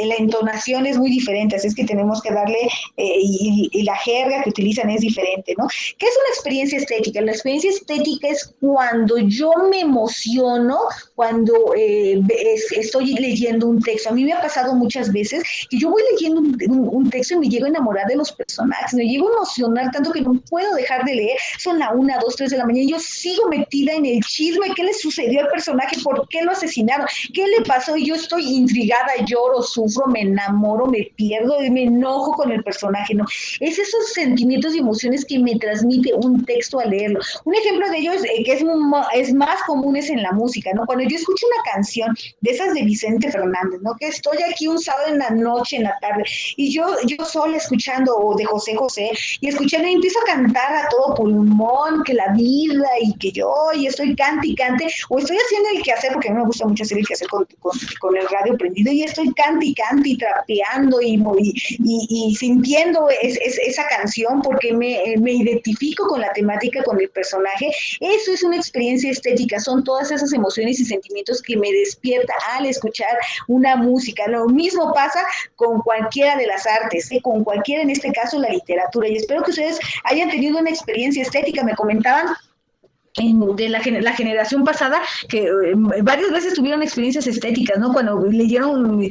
Speaker 1: la entonación es muy diferente, así es que tenemos que darle, y la jerga que utilizan es diferente, ¿no? ¿Qué es una experiencia estética? La experiencia estética es cuando yo me emociono, cuando estoy leyendo un texto. A mí me ha pasado muchas veces que yo voy leyendo un texto y me llego a enamorar de los personajes, me llego a emocionar tanto que no puedo dejar de leer. Son la 1, 2, 3 de la mañana y yo sigo metida en el chisme. ¿Qué le sucedió al personaje? ¿Por qué lo asesinaron? ¿Qué le pasó? Y yo estoy intrigada, lloro, sufro, me enamoro, me pierdo y me enojo con el personaje, ¿no? Es esos sentimientos y emociones que me transmite un texto al leerlo. Un ejemplo de ello es que es más común es en la música, ¿no? Cuando yo escucho una canción de esas de Vicente Fernández, ¿no? Que estoy aquí un sábado en la noche, en la tarde, y yo sola escuchando, o de José José, y escuchando y empiezo a cantar a todo pulmón, que la vida y que yo, y estoy cante y cante, o estoy haciendo el quehacer, porque a mí me gusta mucho hacer el quehacer con el radio prendido, y estoy cante y cante y trapeando y sintiendo esa canción porque me identifico con la temática, con el personaje. Eso es una experiencia estética, son todas esas emociones y sentimientos que me despierta al escuchar una música. Lo mismo pasa con cualquiera de las artes, con cualquiera, en este caso la literatura, y espero que ustedes hayan tenido una experiencia estética. Me comentaban de la generación pasada, que varias veces tuvieron experiencias estéticas, ¿no? Cuando leyeron,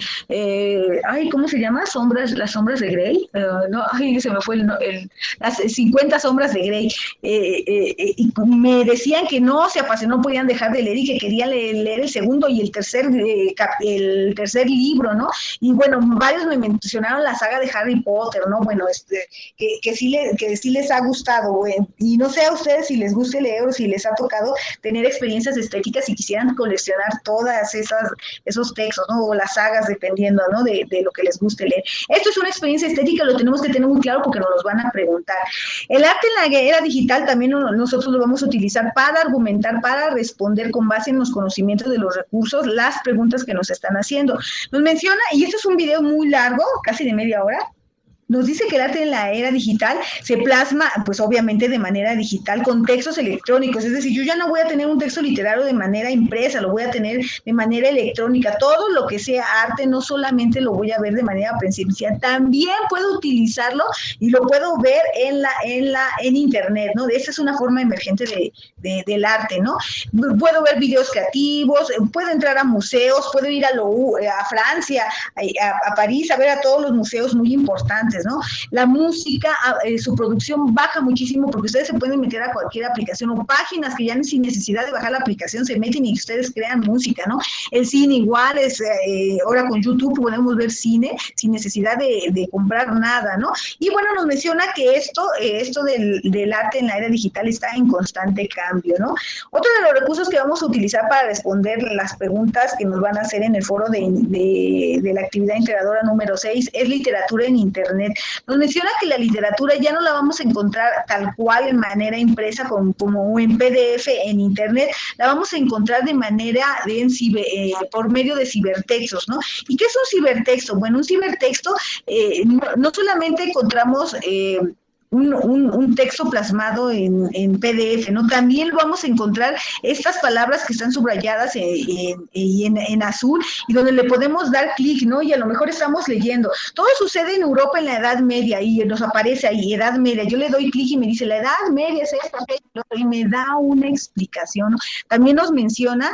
Speaker 1: ¿cómo se llama? Las sombras de Grey, no, se me fue las 50 sombras de Grey, y me decían que no podían dejar de leer y que querían leer el segundo y el tercer libro, ¿no? Y bueno, varios me mencionaron la saga de Harry Potter, ¿no? Bueno, que sí les ha gustado, y no sé a ustedes si les guste leer o si les ha tocado tener experiencias estéticas y quisieran coleccionar todas esos textos, ¿no? O las sagas, dependiendo, ¿no? De lo que les guste leer. Esto es una experiencia estética, lo tenemos que tener muy claro porque nos los van a preguntar. El arte en la era digital también nosotros lo vamos a utilizar para argumentar, para responder con base en los conocimientos de los recursos, las preguntas que nos están haciendo. Nos menciona, y este es un video muy largo, casi de media hora, nos dice que el arte en la era digital se plasma, pues obviamente de manera digital, con textos electrónicos. Es decir, yo ya no voy a tener un texto literario de manera impresa, lo voy a tener de manera electrónica. Todo lo que sea arte no solamente lo voy a ver de manera presencial, también puedo utilizarlo y lo puedo ver en internet, ¿no? Esa es una forma emergente del arte, ¿no? Puedo ver videos creativos, puedo entrar a museos, puedo ir a Francia, a París, a ver a todos los museos muy importantes, ¿no? La música, su producción baja muchísimo porque ustedes se pueden meter a cualquier aplicación o páginas que ya sin necesidad de bajar la aplicación se meten y ustedes crean música, ¿no? El cine igual, ahora con YouTube podemos ver cine sin necesidad de comprar nada, ¿no? Y bueno, nos menciona que esto del arte en la era digital está en constante cambio, ¿no? Otro de los recursos que vamos a utilizar para responder las preguntas que nos van a hacer en el foro de la actividad integradora número 6 es literatura en Internet. Nos menciona que la literatura ya no la vamos a encontrar tal cual en manera impresa como en PDF en Internet, la vamos a encontrar de manera por medio de cibertextos, ¿no? ¿Y qué es un cibertexto? Bueno, un cibertexto no solamente encontramos un texto plasmado en PDF, ¿no? También vamos a encontrar estas palabras que están subrayadas en azul y donde le podemos dar clic, ¿no? Y a lo mejor estamos leyendo. Todo sucede en Europa en la Edad Media y nos aparece ahí, Edad Media. Yo le doy clic y me dice, la Edad Media es esta, y me da una explicación, ¿no? También nos menciona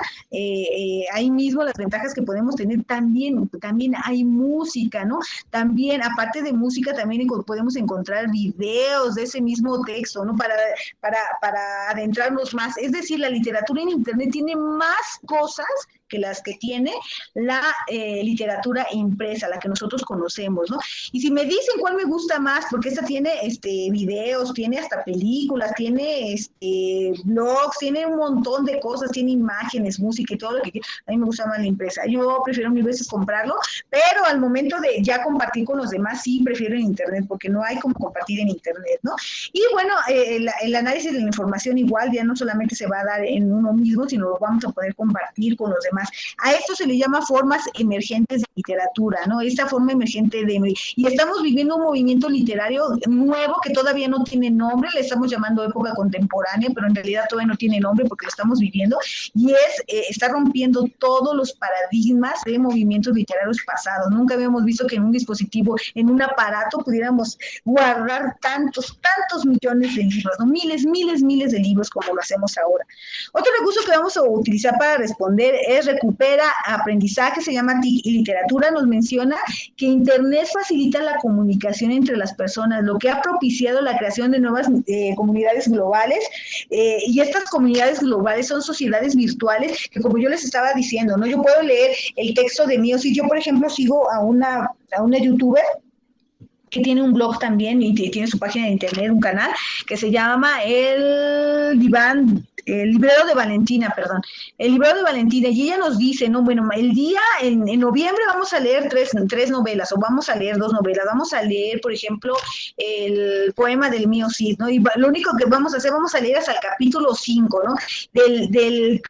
Speaker 1: ahí mismo las ventajas que podemos tener. También hay música, ¿no? También, aparte de música, también podemos encontrar videos de ese mismo texto, ¿no? Para adentrarnos más. Es decir, la literatura en Internet tiene más cosas que las que tiene la literatura impresa, la que nosotros conocemos, ¿no? Y si me dicen cuál me gusta más, porque esta tiene videos, tiene hasta películas, tiene blogs, tiene un montón de cosas, tiene imágenes, música y todo lo que a mí me gusta más la impresa. Yo prefiero mil veces comprarlo, pero al momento de ya compartir con los demás, sí prefiero en Internet, porque no hay como compartir en Internet, ¿no? Y bueno, el análisis de la información igual ya no solamente se va a dar en uno mismo, sino lo vamos a poder compartir con los demás. A esto se le llama formas emergentes de literatura, ¿no? Esta forma emergente y estamos viviendo un movimiento literario nuevo que todavía no tiene nombre, le estamos llamando época contemporánea, pero en realidad todavía no tiene nombre porque lo estamos viviendo, y está rompiendo todos los paradigmas de movimientos literarios pasados. Nunca habíamos visto que en un dispositivo, en un aparato, pudiéramos guardar tantos millones de libros, ¿no? Miles de libros como lo hacemos ahora. Otro recurso que vamos a utilizar para responder es recupera aprendizaje, se llama TIC y literatura. Nos menciona que Internet facilita la comunicación entre las personas, lo que ha propiciado la creación de nuevas comunidades globales, y estas comunidades globales son sociedades virtuales que, como yo les estaba diciendo, ¿no? Yo puedo leer el texto de mí, o si yo, por ejemplo, sigo a una youtuber que tiene un blog también y tiene su página de internet, un canal que se llama El Librero de Valentina, El Librero de Valentina, y ella nos dice, no, bueno, el día, en noviembre vamos a leer tres novelas, o vamos a leer 2 novelas, vamos a leer, por ejemplo, el poema del mío Cid, ¿no? Y lo único que vamos a hacer, vamos a leer hasta el capítulo 5, ¿no? Del 3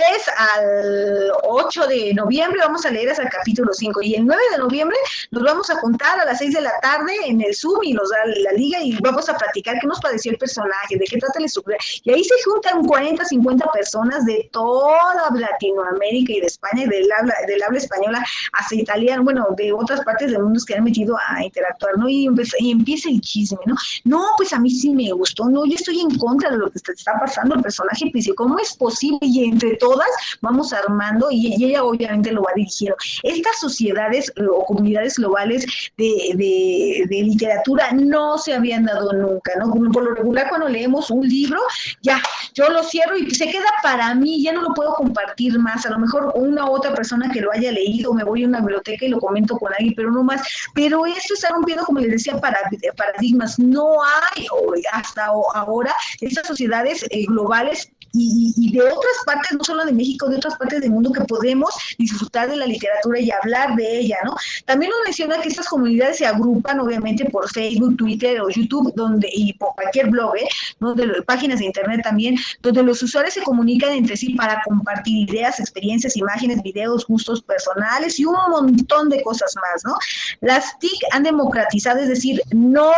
Speaker 1: al 8 de noviembre vamos a leer hasta el capítulo 5, y el 9 de noviembre nos vamos a juntar a las 6 de la tarde en el el Zoom y nos da la liga y vamos a platicar qué nos pareció el personaje, de qué trata la estructura. Y ahí se juntan 40, 50 personas de toda Latinoamérica y de España, y del habla española hasta italiano, bueno, de otras partes del mundo que han metido a interactuar, ¿no? Y empieza el chisme, ¿no? No, pues a mí sí me gustó, no, yo estoy en contra de lo que está pasando, el personaje principal, ¿cómo es posible? Y entre todas vamos armando, y ella obviamente lo va dirigiendo. Estas sociedades o comunidades globales de literatura no se habían dado nunca, ¿no? Por lo regular, cuando leemos un libro, ya, yo lo cierro y se queda para mí, ya no lo puedo compartir más, a lo mejor una u otra persona que lo haya leído, me voy a una biblioteca y lo comento con alguien, pero no más. Pero esto está rompiendo, como les decía, paradigmas. No hay hasta ahora estas sociedades globales y de otras partes, no solo de México, de otras partes del mundo, que podemos disfrutar de la literatura y hablar de ella, ¿no? También nos menciona que estas comunidades se agrupan, obviamente, por Facebook, Twitter o YouTube, y por cualquier blog, ¿no? Páginas de internet también, donde los usuarios se comunican entre sí para compartir ideas, experiencias, imágenes, videos, gustos personales y un montón de cosas más, ¿no? Las TIC han democratizado, es decir, no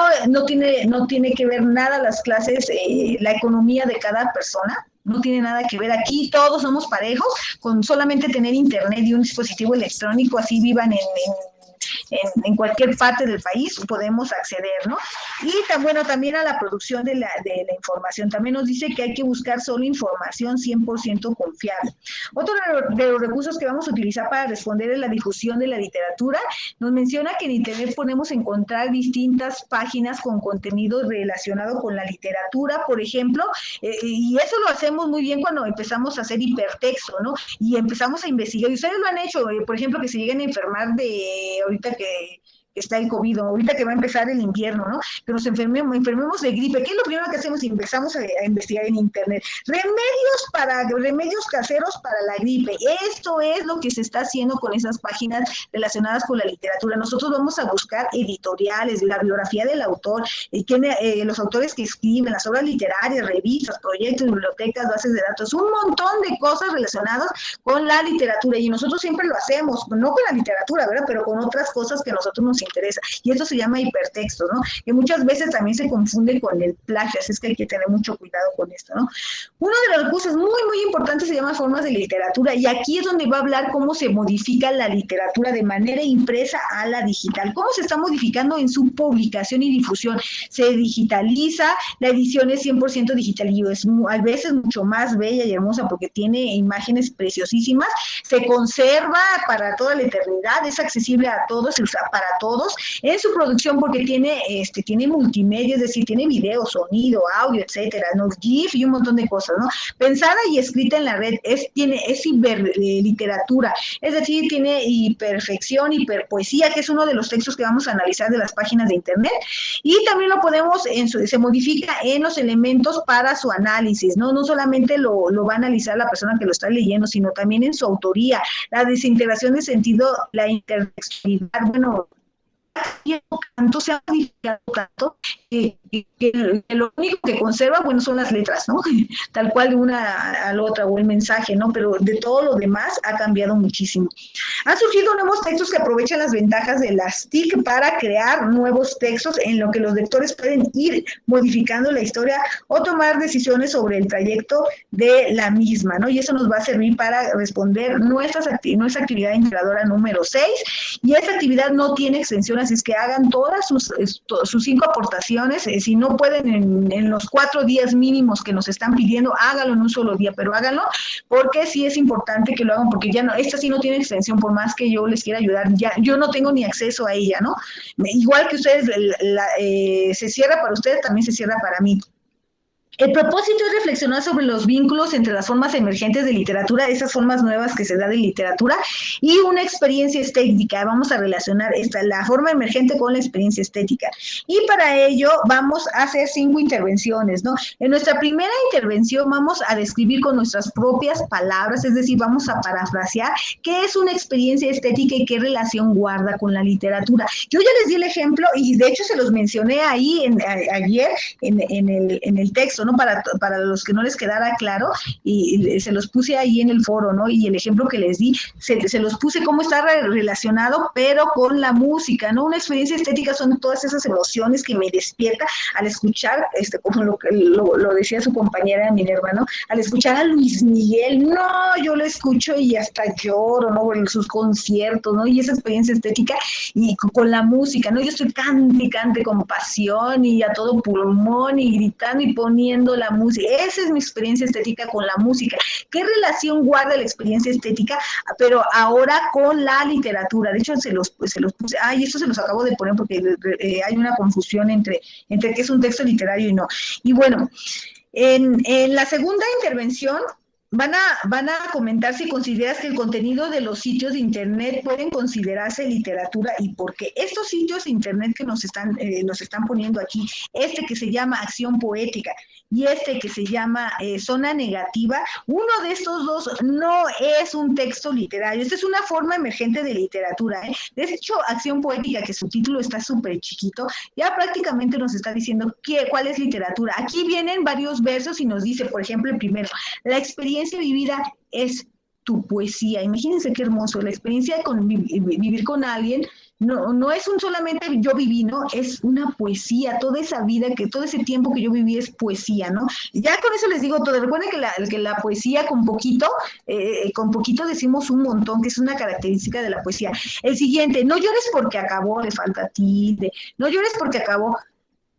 Speaker 1: tiene que ver nada las clases, la economía de cada persona. No tiene nada que ver. Aquí todos somos parejos, con solamente tener internet y un dispositivo electrónico, así vivan en cualquier parte del país, podemos acceder, ¿no? Y también a la producción de la información. También nos dice que hay que buscar solo información 100% confiable. Otro de los recursos que vamos a utilizar para responder es la difusión de la literatura. Nos menciona que en internet podemos encontrar distintas páginas con contenido relacionado con la literatura, por ejemplo, y eso lo hacemos muy bien cuando empezamos a hacer hipertexto, ¿no? Y empezamos a investigar, y ustedes lo han hecho, por ejemplo, que se lleguen a enfermar ahorita que está el COVID, ahorita que va a empezar el invierno, ¿no? Que nos enfermemos de gripe. ¿Qué es lo primero que hacemos? Empezamos a investigar en internet. Remedios caseros para la gripe. Esto es lo que se está haciendo con esas páginas relacionadas con la literatura. Nosotros vamos a buscar editoriales, la biografía del autor, los autores que escriben, las obras literarias, revistas, proyectos, bibliotecas, bases de datos, un montón de cosas relacionadas con la literatura. Y nosotros siempre lo hacemos, no con la literatura, ¿verdad? Pero con otras cosas que a nosotros nos interesa, y esto se llama hipertexto, ¿no? Que muchas veces también se confunde con el plagio, así es que hay que tener mucho cuidado con esto, ¿no? Uno de los recursos muy, muy importantes se llama formas de literatura, y aquí es donde va a hablar cómo se modifica la literatura de manera impresa a la digital, cómo se está modificando en su publicación y difusión. Se digitaliza, la edición es 100% digital y es a veces mucho más bella y hermosa porque tiene imágenes preciosísimas, se conserva para toda la eternidad, es accesible a todos, se usa para todos en su producción porque tiene multimedia, es decir, tiene video, sonido, audio, etcétera, ¿no? GIF y un montón de cosas, ¿no? Pensada y escrita en la red, es hiperliteratura, es decir, tiene hiperfección, hiperpoesía, que es uno de los textos que vamos a analizar de las páginas de internet, y también lo podemos, se modifica en los elementos para su análisis, ¿no? No solamente lo va a analizar la persona que lo está leyendo, sino también en su autoría, la desintegración de sentido, la intertextualidad, bueno, tanto se ha modificado tanto que lo único que conserva, bueno, son las letras, ¿no? Tal cual de una a la otra, o el mensaje, ¿no? Pero de todo lo demás ha cambiado muchísimo. Han surgido nuevos textos que aprovechan las ventajas de las TIC para crear nuevos textos en lo que los lectores pueden ir modificando la historia o tomar decisiones sobre el trayecto de la misma, ¿no? Y eso nos va a servir para responder nuestra actividad integradora número 6, y esta actividad no tiene extensión, así es que hagan todas sus 5 aportaciones. Si no pueden en los 4 días mínimos que nos están pidiendo, háganlo en un solo día, pero háganlo porque sí es importante que lo hagan, porque ya no, esta sí no tiene extensión, por más que yo les quiera ayudar, ya yo no tengo ni acceso a ella, ¿no? Igual que ustedes, se cierra para ustedes, también se cierra para mí. El propósito es reflexionar sobre los vínculos entre las formas emergentes de literatura, esas formas nuevas que se da de literatura, y una experiencia estética. Vamos a relacionar la forma emergente con la experiencia estética. Y para ello vamos a hacer 5 intervenciones, ¿no? En nuestra primera intervención vamos a describir con nuestras propias palabras, es decir, vamos a parafrasear qué es una experiencia estética y qué relación guarda con la literatura. Yo ya les di el ejemplo y de hecho se los mencioné ahí ayer en el texto, eso, ¿no? Para los que no les quedara claro, y se los puse ahí en el foro, ¿no? Y el ejemplo que les di, se los puse cómo está relacionado, pero con la música, ¿no? Una experiencia estética son todas esas emociones que me despierta al escuchar, como lo decía su compañera Minerva, ¿no? Al escuchar a Luis Miguel, no, yo lo escucho y hasta lloro, ¿no? En sus conciertos, ¿no? Y esa experiencia estética y con la música, ¿no? Yo estoy cante con pasión y a todo pulmón y gritando y poniendo la música. Esa es mi experiencia estética con la música. ¿Qué relación guarda la experiencia estética? Pero ahora con la literatura. De hecho, se los puse. Ay, esto se los acabo de poner porque hay una confusión entre qué es un texto literario y no. Y bueno, en la segunda intervención van a comentar si consideras que el contenido de los sitios de internet pueden considerarse literatura y por qué. Estos sitios de internet que nos están poniendo aquí, que se llama Acción Poética y que se llama Zona Negativa, uno de estos dos no es un texto literario. Esta es una forma emergente de literatura. De hecho, Acción Poética, que su título está súper chiquito, ya prácticamente nos está diciendo cuál es literatura. Aquí vienen varios versos y nos dice, por ejemplo, el primero, la experiencia vivida es tu poesía. Imagínense qué hermoso, la experiencia de vivir con alguien no es solamente yo viví, ¿no? Es una poesía, toda esa vida, todo ese tiempo que yo viví es poesía, ¿no? Ya con eso les digo todo. Recuerden que la poesía con poquito decimos un montón, que es una característica de la poesía. El siguiente, no llores porque acabó, le falta tilde, no llores porque acabó,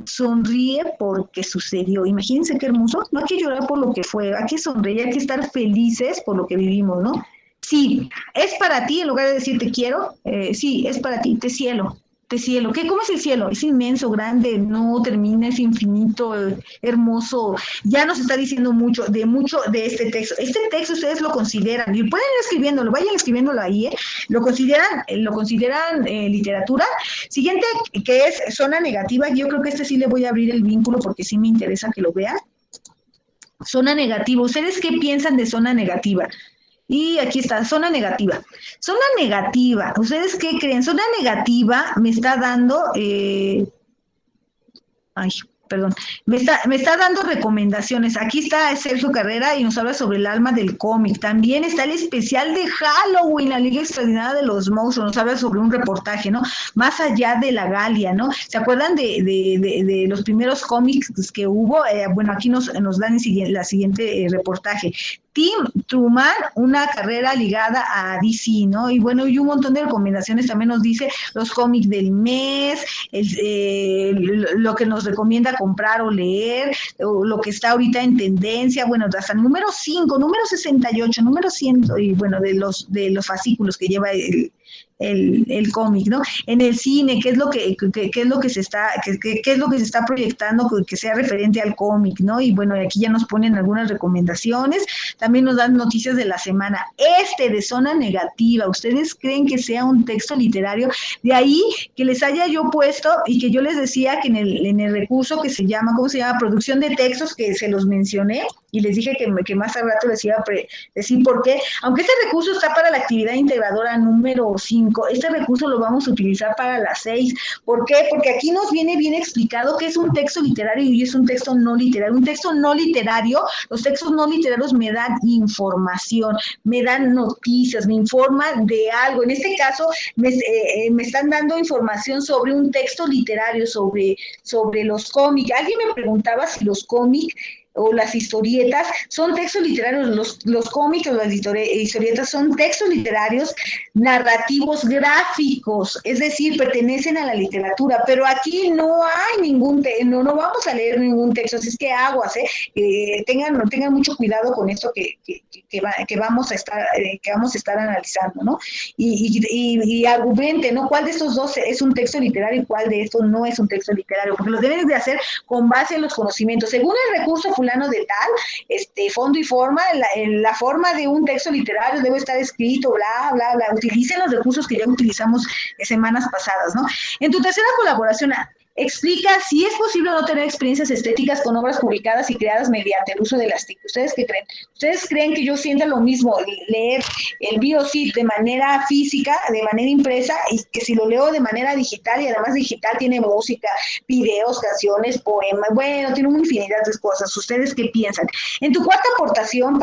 Speaker 1: sonríe porque sucedió. Imagínense qué hermoso. No hay que llorar por lo que fue, hay que sonreír, hay que estar felices por lo que vivimos, ¿no? Sí, es para ti, en lugar de decir te quiero, sí, es para ti, te cielo. ¿Cómo es el cielo? Es inmenso, grande, no termina, es infinito, hermoso. Ya nos está diciendo mucho de este texto. Este texto ustedes lo consideran, y pueden ir escribiéndolo, vayan escribiéndolo ahí, lo consideran literatura. Siguiente, que es Zona Negativa. Yo creo que sí le voy a abrir el vínculo porque sí me interesa que lo vean. Zona Negativa. ¿Ustedes qué piensan de Zona Negativa? Y aquí está, Zona Negativa. Zona Negativa, ¿ustedes qué creen? Zona Negativa me está dando, me está dando recomendaciones. Aquí está Sergio Carrera y nos habla sobre el alma del cómic. También está el especial de Halloween, la Liga Extraordinaria de los Monstruos. Nos habla sobre un reportaje, ¿no? Más allá de la Galia, ¿no? ¿Se acuerdan de los primeros cómics que hubo? Bueno, aquí nos dan la siguiente reportaje. Tim Truman, una carrera ligada a DC, ¿no? Y bueno, y un montón de recomendaciones también nos dice los cómics del mes, lo que nos recomienda comprar o leer, o lo que está ahorita en tendencia, bueno, hasta el número 5, número 68, número 100, y bueno, de los fascículos que lleva el cómic, ¿no? En el cine, qué es lo que se está proyectando que sea referente al cómic, ¿no? Y bueno, aquí ya nos ponen algunas recomendaciones, también nos dan noticias de la semana. De Zona Negativa, ¿ustedes creen que sea un texto literario? De ahí que les haya yo puesto y que yo les decía que en el recurso que se llama, ¿cómo se llama? Producción de textos, que se los mencioné y les dije que más al rato les iba a decir por qué. Aunque este recurso está para la actividad integradora número 5, este recurso lo vamos a utilizar para las 6. ¿Por qué? Porque aquí nos viene bien explicado qué es un texto literario y es un texto no literario. Un texto no literario, los textos no literarios me dan información, me dan noticias, me informan de algo. En este caso, me están dando información sobre un texto literario, sobre los cómics. Alguien me preguntaba si los cómics o las historietas son textos literarios. Los cómics o las historietas son textos literarios narrativos gráficos, es decir, pertenecen a la literatura, pero aquí no hay no vamos a leer ningún texto, así es que aguas, tengan mucho cuidado con esto que vamos a estar analizando, ¿no? Y argumenten, ¿no? ¿Cuál de estos dos es un texto literario y cuál de estos no es un texto literario? Porque lo deben de hacer con base en los conocimientos. Según el recurso fulano de tal, fondo y forma, la forma de un texto literario debe estar escrito, bla, bla, bla. Utilicen los recursos que ya utilizamos semanas pasadas, ¿no? En tu tercera colaboración, explica si es posible o no tener experiencias estéticas con obras publicadas y creadas mediante el uso de las TIC. ¿Ustedes qué creen? ¿Ustedes creen que yo sienta lo mismo leer el BioCid de manera física, de manera impresa, y que si lo leo de manera digital, y además digital tiene música, videos, canciones, poemas, bueno, tiene una infinidad de cosas? ¿Ustedes qué piensan? En tu cuarta aportación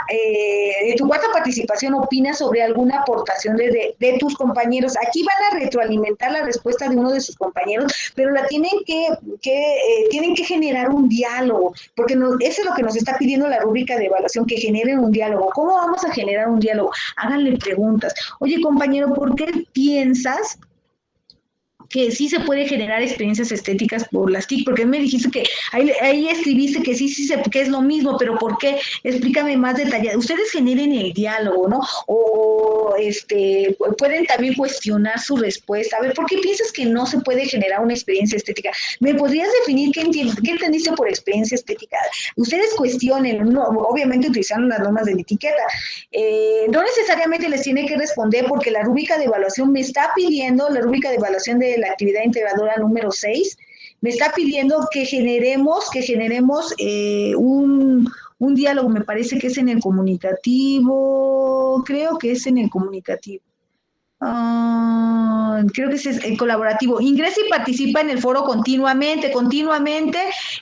Speaker 1: en tu cuarta participación opina sobre alguna aportación de tus compañeros. Aquí van a retroalimentar la respuesta de uno de sus compañeros, pero la tienen que generar un diálogo, porque eso es lo que nos está pidiendo la rúbrica de evaluación, que generen un diálogo. ¿Cómo vamos a generar un diálogo? Háganle preguntas. Oye, compañero, ¿por qué piensas que sí se puede generar experiencias estéticas por las TIC? Porque me dijiste que ahí escribiste que sí, que es lo mismo, pero ¿por qué? Explícame más detallado. Ustedes generen el diálogo, ¿no? O pueden también cuestionar su respuesta. A ver, ¿por qué piensas que no se puede generar una experiencia estética? ¿Me podrías definir qué entendiste por experiencia estética? Ustedes cuestionen, no, obviamente utilizando las normas de la etiqueta. No necesariamente les tiene que responder, porque la rúbrica de evaluación me está pidiendo, la rúbrica de evaluación de la actividad integradora número 6, me está pidiendo que generemos un diálogo. Me parece que es en el comunicativo, creo que es en el comunicativo. Creo que es el colaborativo. Ingresa y participa en el foro continuamente,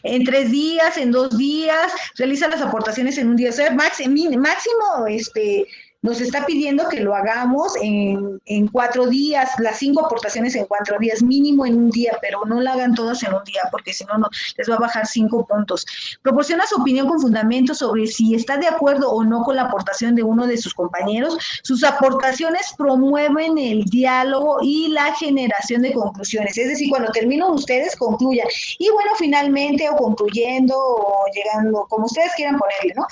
Speaker 1: en 3 días, en 2 días, realiza las aportaciones en un día. O sea, máximo, nos está pidiendo que lo hagamos en 4 días, las 5 aportaciones en 4 días, mínimo en un día, pero no la hagan todas en un día, porque si no, les va a bajar 5 puntos. Proporciona su opinión con fundamento sobre si está de acuerdo o no con la aportación de uno de sus compañeros. Sus aportaciones promueven el diálogo y la generación de conclusiones. Es decir, cuando termino, ustedes concluyan. Y bueno, finalmente, o concluyendo, o llegando, como ustedes quieran ponerle, ¿no?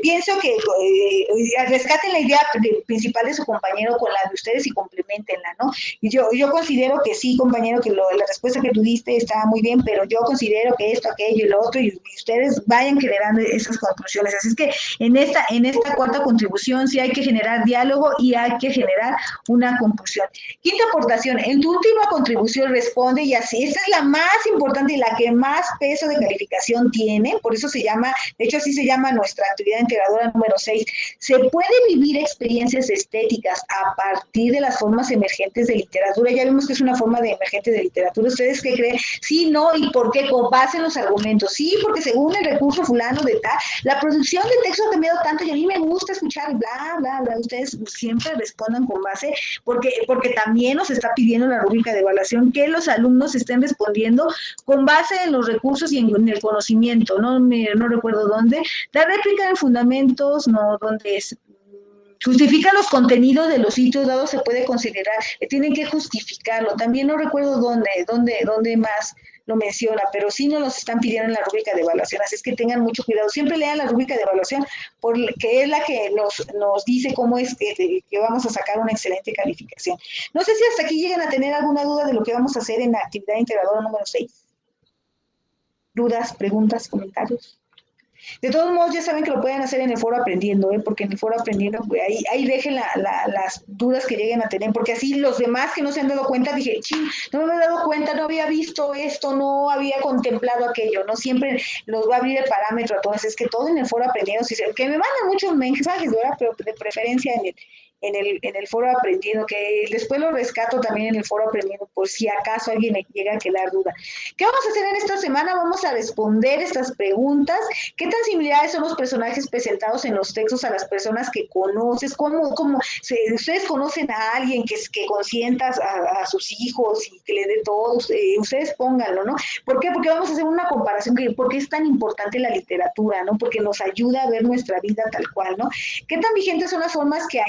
Speaker 1: Pienso que rescaten la idea principal de su compañero con la de ustedes y complementenla, ¿no? Y yo considero que sí, compañero, que la respuesta que tú diste está muy bien, pero yo considero que esto, aquello y lo otro, y ustedes vayan generando esas conclusiones. Así es que en esta cuarta contribución sí hay que generar diálogo y hay que generar una conclusión. Quinta aportación, en tu última contribución responde, y así, esta es la más importante y la que más peso de calificación tiene, por eso se llama, de hecho así se llama nuestra actividad integradora número 6. ¿Se puede vivir experiencias estéticas a partir de las formas emergentes de literatura? Ya vimos que es una forma de emergente de literatura. ¿Ustedes qué creen? Sí, no, ¿y por qué? Con base en los argumentos. Sí, porque según el recurso fulano de tal, la producción de texto ha cambiado tanto y a mí me gusta escuchar bla, bla, bla. Ustedes siempre respondan con base, porque también nos está pidiendo la rúbrica de evaluación que los alumnos estén respondiendo con base en los recursos y en el conocimiento. No recuerdo dónde. La réplica de fundamentos, no, ¿dónde es? Justifica los contenidos de los sitios dados, se puede considerar, tienen que justificarlo. También no recuerdo dónde más lo menciona, pero sí nos los están pidiendo en la rúbrica de evaluación, así es que tengan mucho cuidado. Siempre lean la rúbrica de evaluación, porque es la que nos dice cómo es que vamos a sacar una excelente calificación. No sé si hasta aquí llegan a tener alguna duda de lo que vamos a hacer en la actividad integradora número 6. ¿Dudas, preguntas, comentarios? De todos modos, ya saben que lo pueden hacer en el foro aprendiendo, porque en el foro aprendiendo, ahí dejen las dudas que lleguen a tener, porque así los demás que no se han dado cuenta, dije, ching, no me he dado cuenta, no había visto esto, no había contemplado aquello, no siempre los va a abrir el parámetro a todos. Es que todo en el foro aprendiendo, que me mandan muchos mensajes, ¿verdad? Pero de preferencia en el foro aprendiendo, que después lo rescato también en el foro aprendiendo, por si acaso alguien me llega a quedar duda. ¿Qué vamos a hacer en esta semana? Vamos a responder estas preguntas. ¿Qué tan similares son los personajes presentados en los textos a las personas que conoces? ¿Cómo ustedes conocen a alguien que consienta a sus hijos y que le dé todo? Ustedes pónganlo, ¿no? ¿Por qué? Porque vamos a hacer una comparación, porque es tan importante la literatura, ¿no? Porque nos ayuda a ver nuestra vida tal cual, ¿no? ¿Qué tan vigentes son las formas que ahí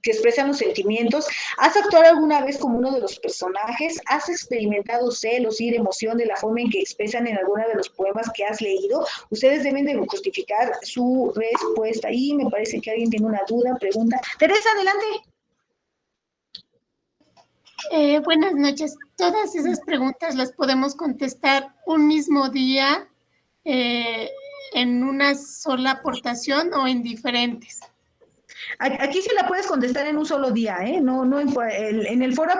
Speaker 1: que expresan los sentimientos? ¿Has actuado alguna vez como uno de los personajes? ¿Has experimentado celos, ira, emoción de la forma en que expresan en alguno de los poemas que has leído? Ustedes deben de justificar su respuesta. Y me parece que alguien tiene una duda, pregunta. Teresa, adelante.
Speaker 2: Buenas noches. Todas esas preguntas las podemos contestar un mismo día en una sola aportación o en diferentes.
Speaker 1: Aquí sí la puedes contestar en un solo día, ¿eh? No en el foro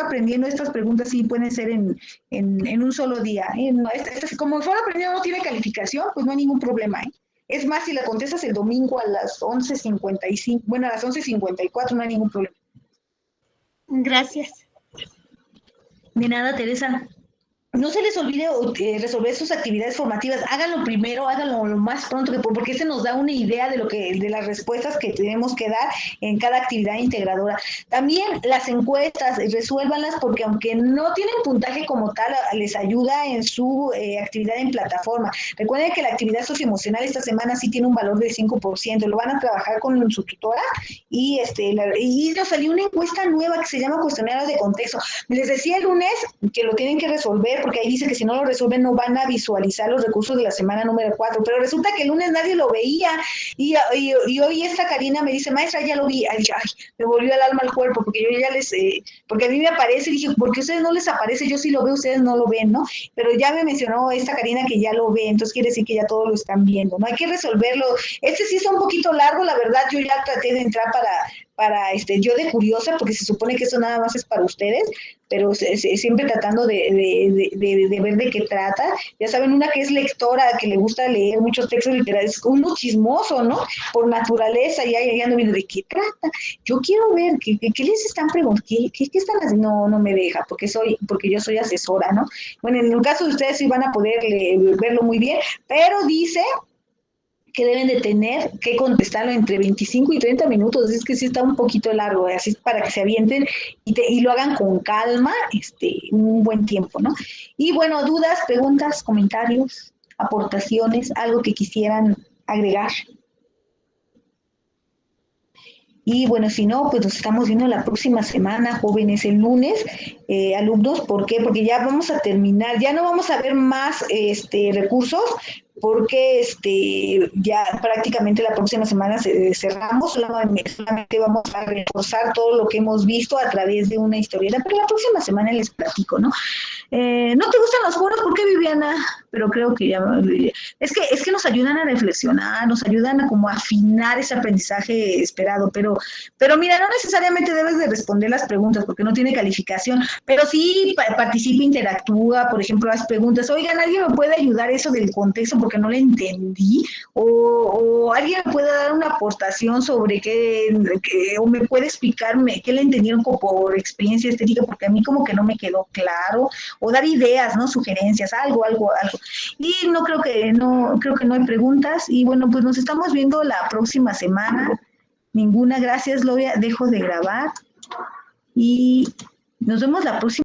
Speaker 1: aprendiendo estas preguntas sí pueden ser en un solo día. ¿Eh? No, como el foro aprendiendo no tiene calificación, pues no hay ningún problema, ¿eh? Es más, si la contestas el domingo a las 11:55, bueno, a las 11:54 no hay ningún problema.
Speaker 2: Gracias.
Speaker 1: De nada, Teresa. No se les olvide resolver sus actividades formativas. Háganlo primero, háganlo lo más pronto que porque este nos da una idea de las respuestas que tenemos que dar en cada actividad integradora. También las encuestas, resuélvanlas porque aunque no tienen puntaje como tal, les ayuda en su actividad en plataforma. Recuerden que la actividad socioemocional esta semana sí tiene un valor del 5%. Lo van a trabajar con su tutora y nos salió una encuesta nueva que se llama cuestionario de contexto. Les decía el lunes que lo tienen que resolver porque ahí dice que si no lo resuelven no van a visualizar los recursos de la semana número 4, pero resulta que el lunes nadie lo veía y hoy esta Karina me dice, maestra, ya lo vi, ay, me volvió el alma al cuerpo, porque yo ya porque a mí me aparece, dije, porque a ustedes no les aparece, yo sí lo veo, ustedes no lo ven, ¿no? Pero ya me mencionó esta Karina que ya lo ve, entonces quiere decir que ya todos lo están viendo, ¿no? Hay que resolverlo. Sí está un poquito largo, la verdad, yo ya traté de entrar para yo de curiosa, porque se supone que eso nada más es para ustedes, pero siempre tratando de ver de qué trata. Ya saben, una que es lectora, que le gusta leer muchos textos literarios, uno chismoso, ¿no? Por naturaleza, y ahí ando viendo de qué trata. Yo quiero ver, ¿qué les están preguntando? ¿Qué están haciendo? No me deja, porque yo soy asesora, ¿no? Bueno, en el caso de ustedes sí van a poder verlo muy bien, pero dice que deben de tener que contestarlo entre 25 y 30 minutos, es que sí está un poquito largo, así es para que se avienten y lo hagan con calma, un buen tiempo, ¿no? Y bueno, dudas, preguntas, comentarios, aportaciones, algo que quisieran agregar. Y bueno, si no, pues nos estamos viendo la próxima semana, jóvenes, el lunes, alumnos, ¿por qué? Porque ya vamos a terminar, ya no vamos a ver más recursos, porque ya prácticamente la próxima semana cerramos, solamente vamos a reforzar todo lo que hemos visto a través de una historieta, pero la próxima semana les platico, ¿no? ¿No te gustan los foros? ¿Por qué, Viviana? Pero creo que ya... Es que nos ayudan a reflexionar, nos ayudan a como afinar ese aprendizaje esperado, pero mira, no necesariamente debes de responder las preguntas porque no tiene calificación, pero sí participa, interactúa, por ejemplo, las preguntas, oigan, ¿alguien me puede ayudar eso del contexto porque no lo entendí? O alguien me puede dar una aportación sobre o me puede explicarme qué le entendieron como por experiencia estética, porque a mí como que no me quedó claro, o dar ideas, ¿no? Sugerencias, algo. Y creo que no hay preguntas. Y bueno, pues nos estamos viendo la próxima semana. Ninguna, gracias, Gloria. Dejo de grabar y nos vemos la próxima.